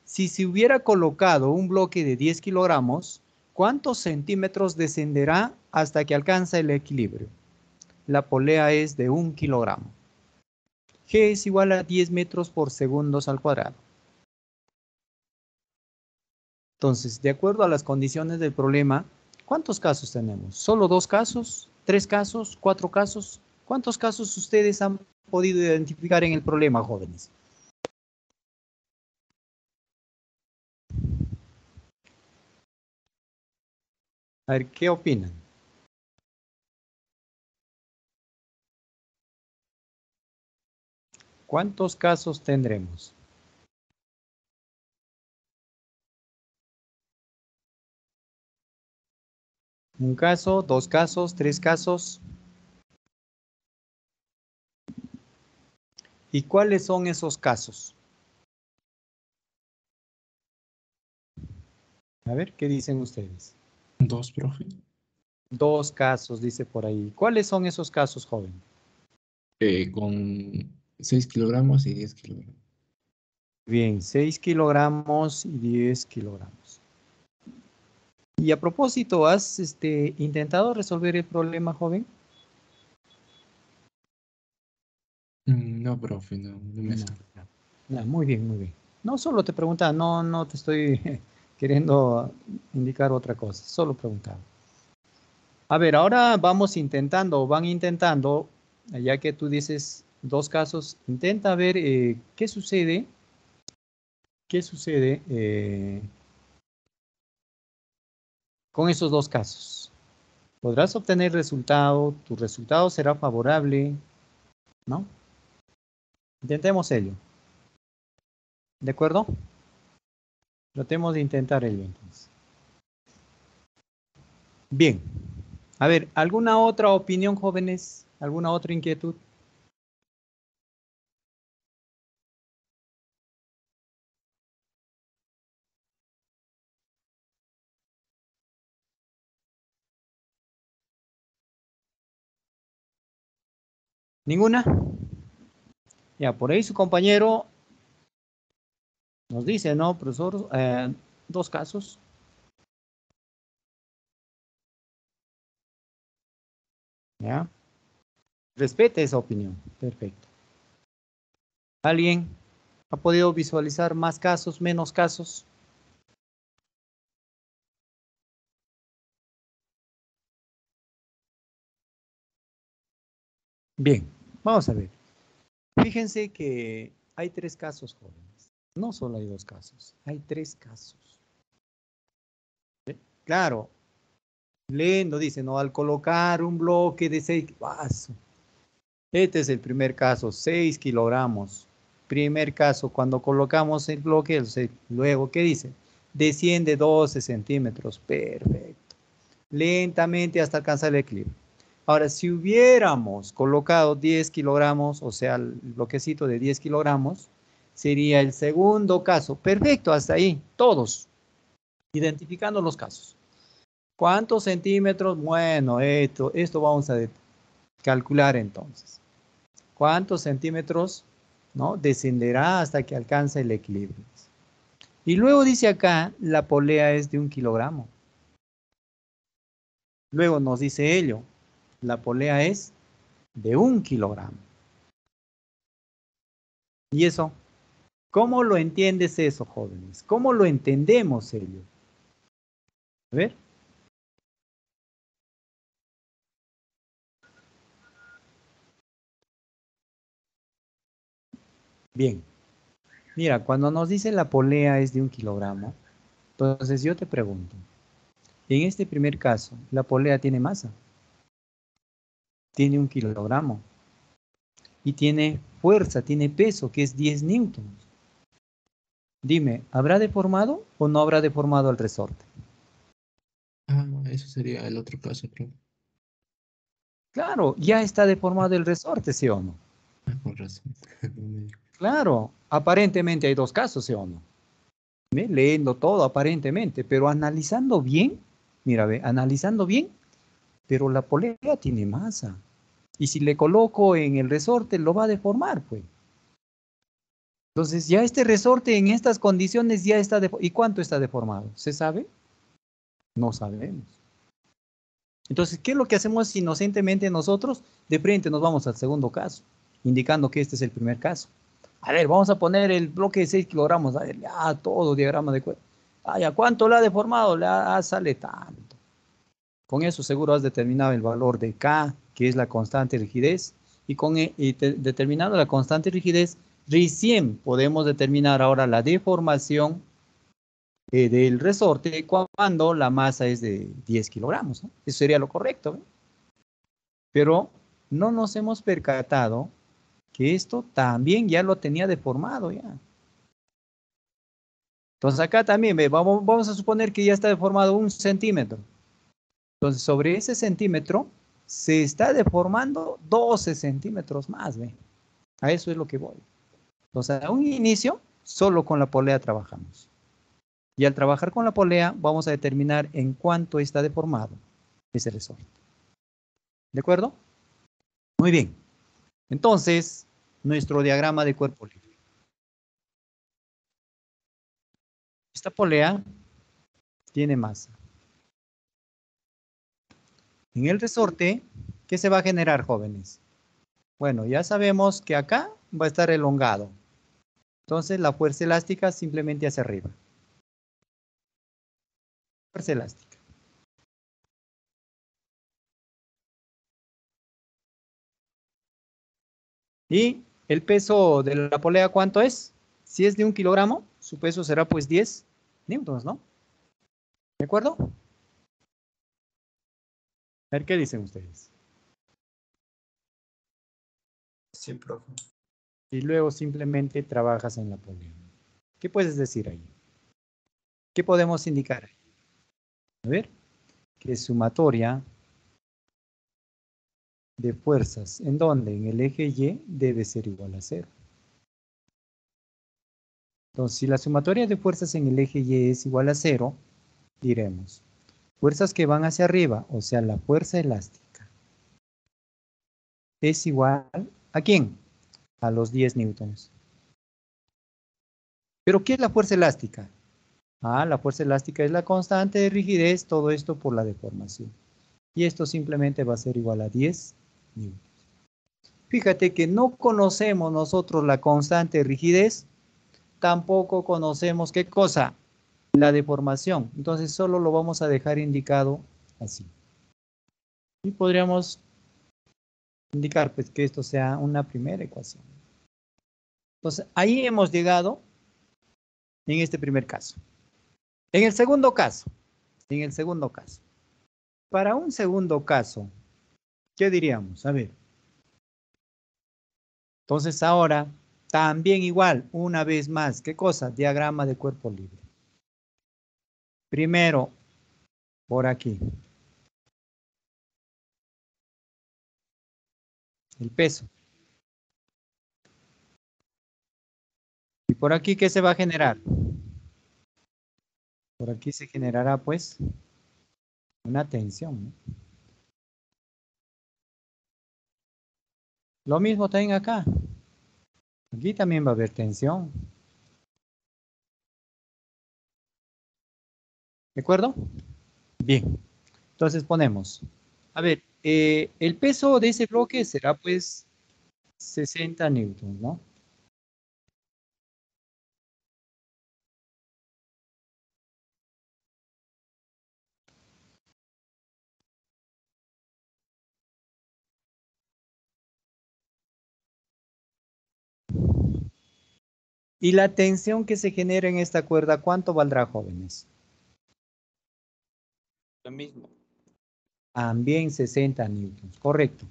Si se hubiera colocado un bloque de 10 kilogramos, ¿cuántos centímetros descenderá hasta que alcanza el equilibrio? La polea es de 1 kilogramo. G es igual a 10 metros por segundos al cuadrado. Entonces, de acuerdo a las condiciones del problema, ¿cuántos casos tenemos? ¿Solo 2 casos? ¿3 casos? ¿4 casos? ¿Cuántos casos ustedes han podido identificar en el problema, jóvenes? A ver, ¿qué opinan? ¿Cuántos casos tendremos? ¿Un caso? ¿2 casos? ¿3 casos? ¿Y cuáles son esos casos? A ver, ¿qué dicen ustedes? 2, profe. 2 casos, dice por ahí. ¿Cuáles son esos casos, joven? Con 6 kilogramos y 10 kilogramos. Bien, 6 kilogramos y 10 kilogramos. Y a propósito, ¿has intentado resolver el problema, joven? No, profe, no me No, sale. no, muy bien, muy bien. No, solo te preguntaba, no te estoy queriendo indicar otra cosa, solo preguntaba. A ver, ahora vamos intentando, van intentando, ya que tú dices 2 casos, intenta ver qué sucede con esos 2 casos. Podrás obtener resultado, tu resultado será favorable, ¿no? Intentemos ello. ¿De acuerdo? Tratemos de intentar ello entonces. Bien. A ver, ¿alguna otra opinión, jóvenes? ¿Alguna otra inquietud? ¿Ninguna? Ya, por ahí su compañero nos dice, ¿no, profesor? 2 casos. ¿Ya? Respete esa opinión. Perfecto. ¿Alguien ha podido visualizar más casos, menos casos? Bien, vamos a ver. Fíjense que hay 3 casos, jóvenes. No solo hay 2 casos, hay 3 casos. ¿Sí? Claro, leyendo dice, ¿no? Al colocar un bloque de 6 vasos. Este es el primer caso, 6 kilogramos. Primer caso, cuando colocamos el bloque, luego, ¿qué dice? Desciende 12 centímetros. Perfecto. Lentamente hasta alcanzar el equilibrio. Ahora, si hubiéramos colocado 10 kilogramos, o sea, el bloquecito de 10 kilogramos, sería el segundo caso. Perfecto, hasta ahí, todos. Identificando los casos. ¿Cuántos centímetros? Bueno, esto vamos a calcular entonces. ¿Cuántos centímetros, no? Descenderá hasta que alcance el equilibrio. Y luego dice acá, la polea es de 1 kilogramo. Luego nos dice ello, la polea es de 1 kilogramo. ¿Y eso? ¿Cómo lo entiendes eso, jóvenes? ¿Cómo lo entendemos ello? A ver. Bien. Mira, cuando nos dice la polea es de 1 kilogramo, entonces yo te pregunto, en este primer caso, ¿la polea tiene masa? Tiene 1 kilogramo. Y tiene fuerza, tiene peso, que es 10 newtons. Dime, ¿habrá deformado o no habrá deformado el resorte? Ah, eso sería el otro caso, profe. Claro, ya está deformado el resorte, ¿sí o no? Ah, con razón. No me dijo. Claro, aparentemente hay 2 casos, ¿sí o no? ¿Ve? Leyendo todo aparentemente, pero analizando bien, mira, ve, analizando bien, pero la polea tiene masa. Y si le coloco en el resorte, lo va a deformar, pues. Entonces, ya este resorte en estas condiciones ya está deformado. ¿Y cuánto está deformado? ¿Se sabe? No sabemos. Entonces, ¿qué es lo que hacemos inocentemente nosotros? De frente nos vamos al segundo caso, indicando que este es el primer caso. A ver, vamos a poner el bloque de 6 kilogramos. A ver, ya todo diagrama de cuerpo. Ah, ya, ¿cuánto le ha deformado? Sale tanto. Con eso seguro has determinado el valor de K, que es la constante de rigidez. Y determinando la constante de rigidez, recién podemos determinar ahora la deformación del resorte cuando la masa es de 10 kilogramos, ¿no? Eso sería lo correcto, ¿eh? Pero no nos hemos percatado que esto también ya lo tenía deformado ya. Entonces acá también, vamos a suponer que ya está deformado 1 centímetro. Entonces sobre ese centímetro se está deformando 12 centímetros más, ¿ve? A eso es lo que voy. Entonces, a un inicio, solo con la polea trabajamos. Y al trabajar con la polea, vamos a determinar en cuánto está deformado ese resorte. ¿De acuerdo? Muy bien. Entonces, nuestro diagrama de cuerpo libre. Esta polea tiene masa. En el resorte, ¿qué se va a generar, jóvenes? Bueno, ya sabemos que acá va a estar elongado. Entonces, la fuerza elástica simplemente hacia arriba. Fuerza elástica. ¿Y el peso de la polea cuánto es? Si es de 1 kilogramo, su peso será pues 10 newtons, ¿no? ¿De acuerdo? A ver, ¿qué dicen ustedes? Sí, profe. Y luego simplemente trabajas en la polea. ¿Qué puedes decir ahí? ¿Qué podemos indicar ahí? A ver, que es sumatoria de fuerzas. ¿En dónde? En el eje Y debe ser igual a 0. Entonces, si la sumatoria de fuerzas en el eje Y es igual a 0, diremos fuerzas que van hacia arriba, o sea, la fuerza elástica, es igual ¿a quién? A los 10 newtons. ¿Pero qué es la fuerza elástica? La fuerza elástica es la constante de rigidez, todo esto por la deformación. Y esto simplemente va a ser igual a 10 newtons. Fíjate que no conocemos nosotros la constante de rigidez, tampoco conocemos qué cosa, la deformación. Entonces solo lo vamos a dejar indicado así. Y podríamos indicar pues que esto sea una primera ecuación. Entonces ahí hemos llegado en este primer caso. En el segundo caso, para un segundo caso, ¿qué diríamos? A ver. Entonces ahora, también igual, una vez más, ¿qué cosa? Diagrama de cuerpo libre. Primero, por aquí. El peso. Y por aquí, ¿qué se va a generar? Por aquí se generará, pues, una tensión, ¿no? Lo mismo también acá. Aquí también va a haber tensión. ¿De acuerdo? Bien. Entonces ponemos. A ver, el peso de ese bloque será, pues, 60 newtons, ¿no? Y la tensión que se genera en esta cuerda, ¿cuánto valdrá, jóvenes? Lo mismo. También 60 newtons, correcto.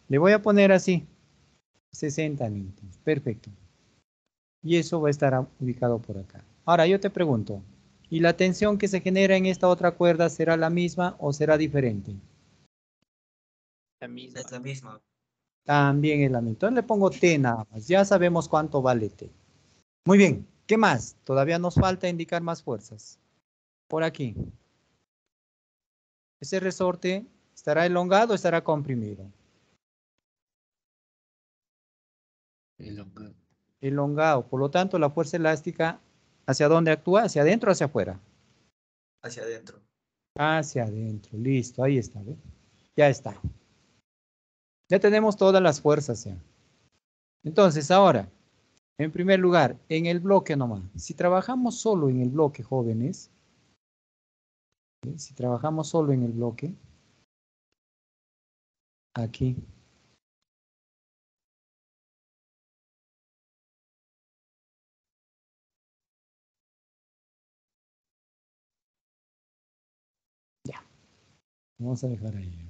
Le voy a poner así, 60 newtons, perfecto. Y eso va a estar ubicado por acá. Ahora yo te pregunto, ¿y la tensión que se genera en esta otra cuerda será la misma o será diferente? La misma. Es la misma. También es la misma. Entonces le pongo T nada más, ya sabemos cuánto vale T. Muy bien, ¿qué más? Todavía nos falta indicar más fuerzas. Por aquí. ¿Ese resorte estará elongado o estará comprimido? Elongado. Elongado. Por lo tanto, la fuerza elástica, ¿hacia dónde actúa? ¿Hacia adentro o hacia afuera? Hacia adentro. Hacia adentro. Listo, ahí está. ¿Ve? Ya está. Ya tenemos todas las fuerzas ya. Entonces, ahora, en primer lugar, en el bloque nomás. Si trabajamos solo en el bloque, jóvenes, ¿sí? Si trabajamos solo en el bloque, aquí. Ya. Vamos a dejar ahí.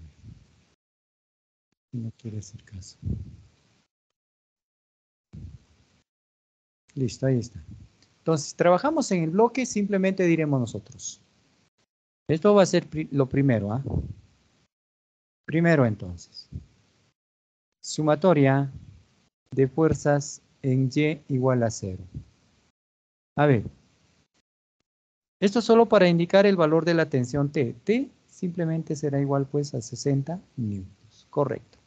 No quiere hacer caso. Listo, ahí está. Entonces, si trabajamos en el bloque, simplemente diremos nosotros. Esto va a ser lo primero, ¿ah? Primero, entonces. Sumatoria de fuerzas en Y igual a 0. A ver. Esto solo para indicar el valor de la tensión T. T simplemente será igual pues a 60 newtons. Correcto.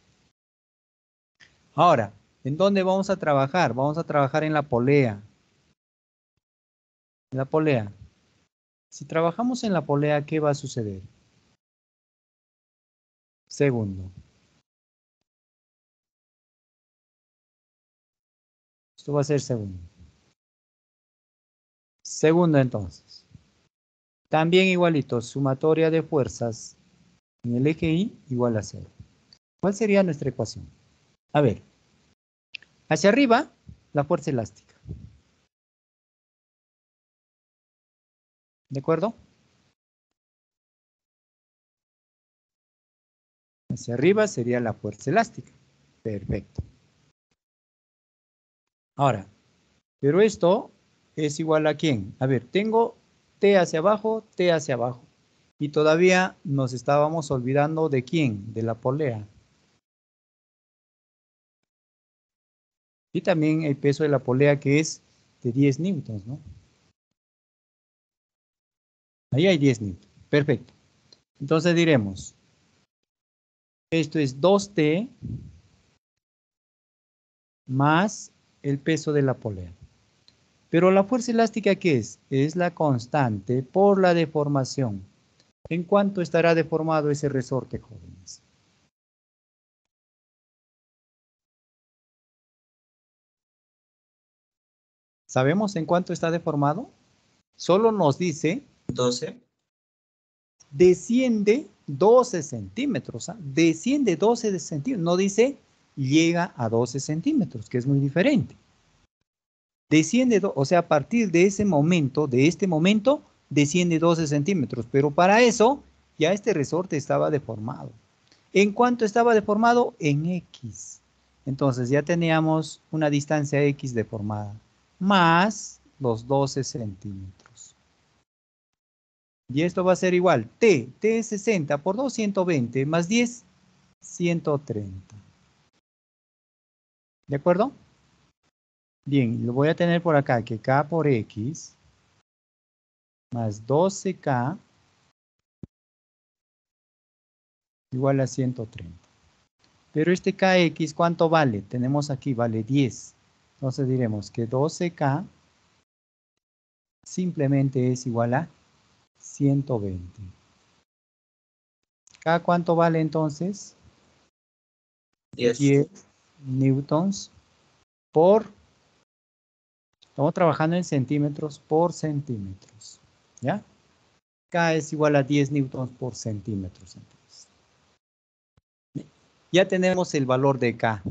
Ahora, ¿en dónde vamos a trabajar? Vamos a trabajar en la polea. En la polea. Si trabajamos en la polea, ¿qué va a suceder? Segundo. Esto va a ser segundo. Segundo entonces. También igualito, sumatoria de fuerzas en el eje Y igual a 0. ¿Cuál sería nuestra ecuación? A ver. Hacia arriba, la fuerza elástica. ¿De acuerdo? Hacia arriba sería la fuerza elástica. Perfecto. Ahora, pero esto es igual a ¿quién? A ver, tengo T hacia abajo, T hacia abajo. Y todavía nos estábamos olvidando de quién, de la polea. Y también el peso de la polea que es de 10 newtons, ¿no? Ahí hay 10 newtons. Perfecto. Entonces diremos, esto es 2T más el peso de la polea. Pero la fuerza elástica, ¿qué es? Es la constante por la deformación. ¿En cuánto estará deformado ese resorte, jóvenes? ¿Sabemos en cuánto está deformado? Solo nos dice 12. desciende 12 centímetros. ¿Ah? Desciende 12 centímetros. No dice llega a 12 centímetros, que es muy diferente. Desciende, o sea, a partir de ese momento, de este momento, desciende 12 centímetros. Pero para eso, ya este resorte estaba deformado. ¿En cuánto estaba deformado? En X. Entonces ya teníamos una distancia X deformada, más los 12 centímetros. Y esto va a ser igual, T es 60 por 2, 120, más 10, 130. ¿De acuerdo? Bien, lo voy a tener por acá, que K por X, más 12K, igual a 130. Pero este KX, ¿cuánto vale? Tenemos aquí, vale 10. Entonces diremos que 12K simplemente es igual a 120. ¿K cuánto vale entonces? 10 newtons por, estamos trabajando en centímetros por centímetros, ¿ya? K es igual a 10 newtons por centímetros. Entonces. Ya tenemos el valor de K.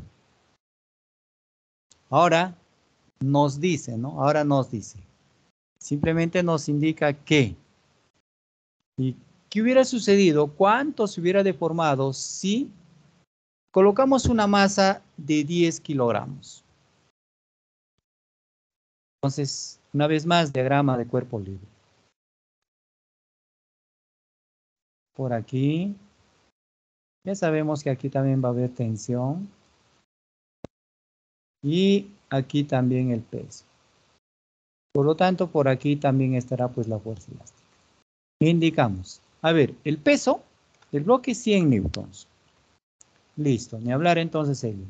Ahora nos dice, ¿no? Ahora nos dice. Simplemente nos indica que. ¿Y qué hubiera sucedido? ¿Cuánto se hubiera deformado si colocamos una masa de 10 kilogramos? Entonces, una vez más, diagrama de cuerpo libre. Por aquí. Ya sabemos que aquí también va a haber tensión. Y aquí también el peso. Por lo tanto, por aquí también estará pues la fuerza elástica. Indicamos. A ver, el peso del bloque es 100 newtons. Listo, ni hablar entonces, Eli.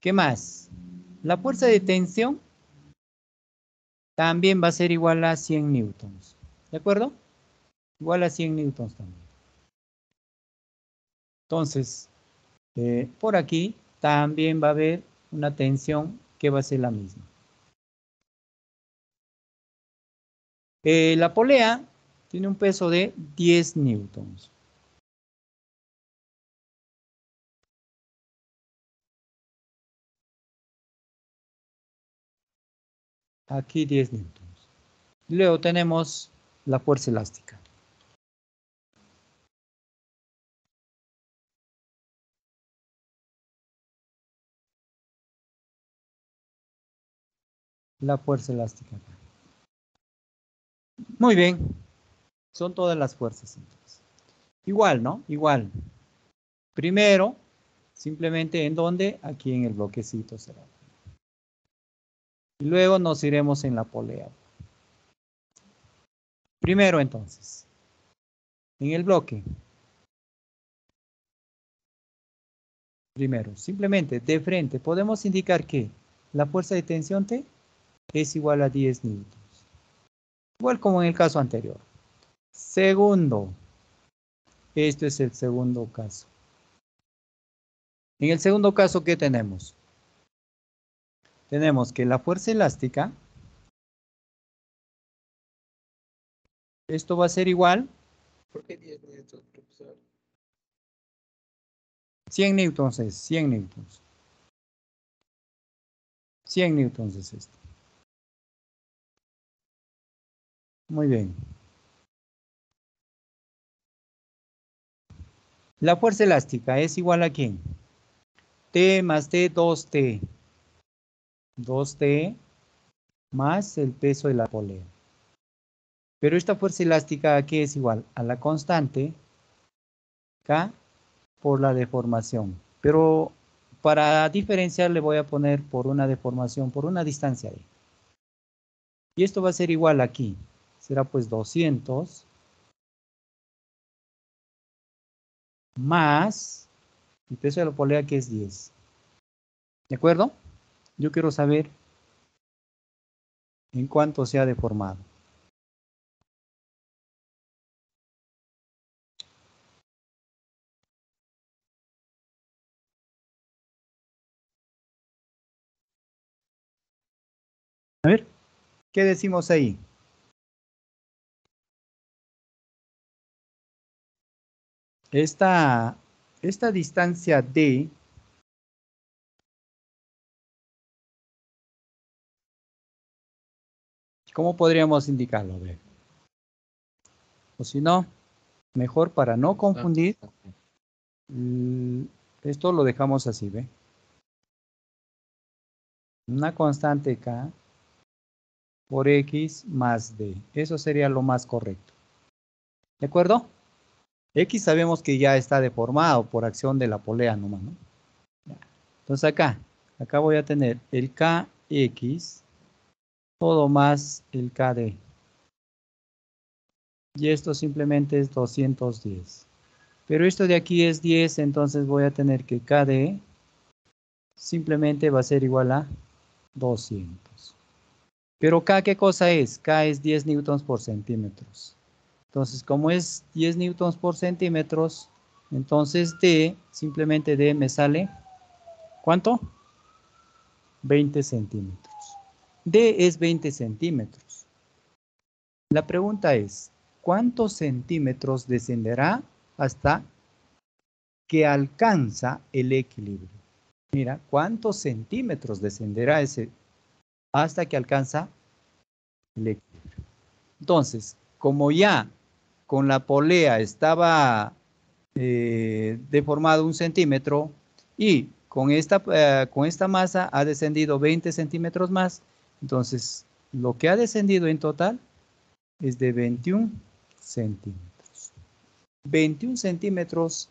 ¿Qué más? La fuerza de tensión también va a ser igual a 100 newtons. ¿De acuerdo? Igual a 100 newtons también. Entonces, por aquí también va a haber una tensión que va a ser la misma. La polea tiene un peso de 10 newtons. Aquí 10 newtons. Luego tenemos la fuerza elástica. La fuerza elástica. Muy bien. Son todas las fuerzas entonces. Igual, ¿no? Igual. Primero, Simplemente ¿en dónde? Aquí en el bloquecito será. Y luego nos iremos en la polea. Primero entonces, en el bloque. Primero, simplemente de frente podemos indicar que la fuerza de tensión T es igual a 10 newtons. Igual como en el caso anterior. Segundo, esto es el segundo caso. En el segundo caso, ¿qué tenemos? Tenemos que la fuerza elástica, esto va a ser igual. ¿Por qué 10 newtons, profesor? 100 newtons es 100 newtons. 100 newtons es esto. Muy bien. La fuerza elástica es igual a ¿quién? T más T, 2T. 2T más el peso de la polea. Pero esta fuerza elástica aquí es igual a la constante K por la deformación. Pero para diferenciar le voy a poner por una deformación, por una distancia D. Y esto va a ser igual aquí. Será pues 200 más el peso de la polea que es 10. ¿De acuerdo? Yo quiero saber en cuánto se ha deformado. A ver, ¿qué decimos ahí? Esta distancia D ¿cómo podríamos indicarlo? A ver. O si no, mejor para no confundir, esto lo dejamos así, ¿ve? Una constante K por X más D. Eso sería lo más correcto. ¿De acuerdo? X sabemos que ya está deformado por acción de la polea nomás, ¿no? Entonces acá voy a tener el KX, todo más el KD. Y esto simplemente es 210. Pero esto de aquí es 10, entonces voy a tener que KD simplemente va a ser igual a 200. Pero K, ¿qué cosa es? K es 10 newtons por centímetros. Entonces, como es 10 newtons por centímetros, entonces D, simplemente D me sale, ¿cuánto? 20 centímetros. D es 20 centímetros. La pregunta es, ¿cuántos centímetros descenderá hasta que alcanza el equilibrio? Mira, ¿cuántos centímetros descenderá ese hasta que alcanza el equilibrio? Entonces, como ya con la polea estaba deformado 1 centímetro y con esta masa ha descendido 20 centímetros más, entonces lo que ha descendido en total es de 21 centímetros. 21 centímetros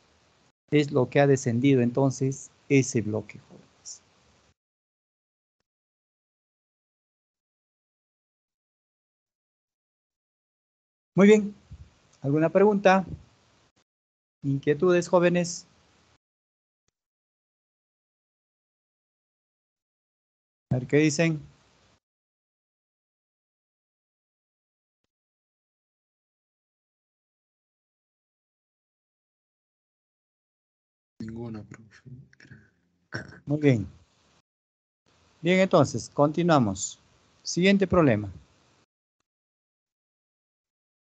es lo que ha descendido entonces ese bloque, jóvenes. Muy bien. ¿Alguna pregunta? ¿Inquietudes, jóvenes? A ver qué dicen. Ninguna, profe. Muy bien. Bien, entonces, continuamos. Siguiente problema.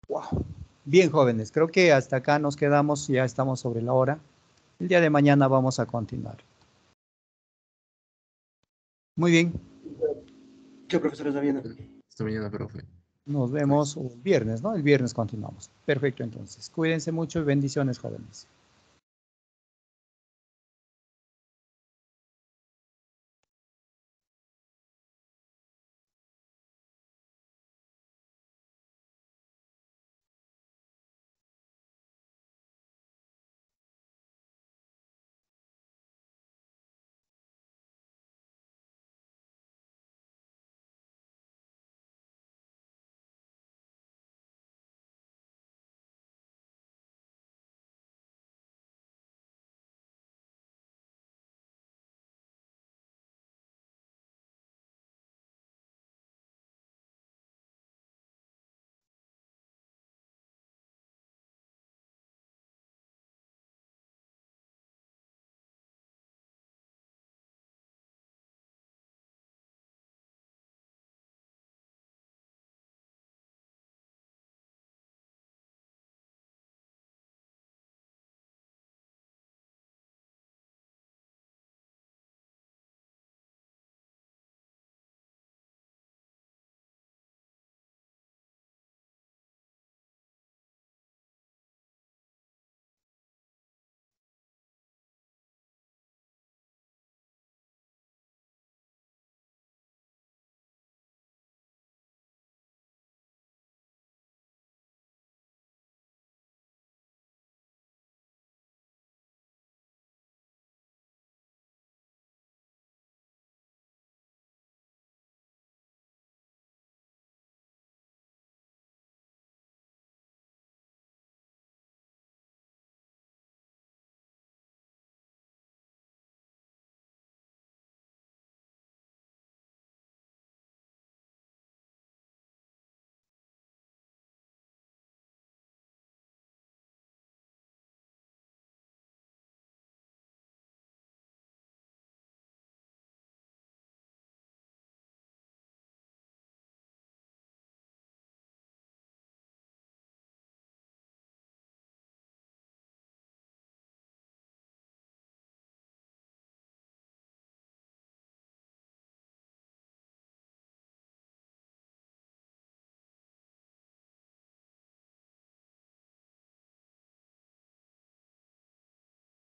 Wow. Bien, jóvenes, creo que hasta acá nos quedamos, ya estamos sobre la hora. El día de mañana vamos a continuar. Muy bien. ¿Qué, profesor? Está bien. Esta mañana, profe. Nos vemos el viernes, ¿no? El viernes continuamos. Perfecto, entonces. Cuídense mucho y bendiciones, jóvenes.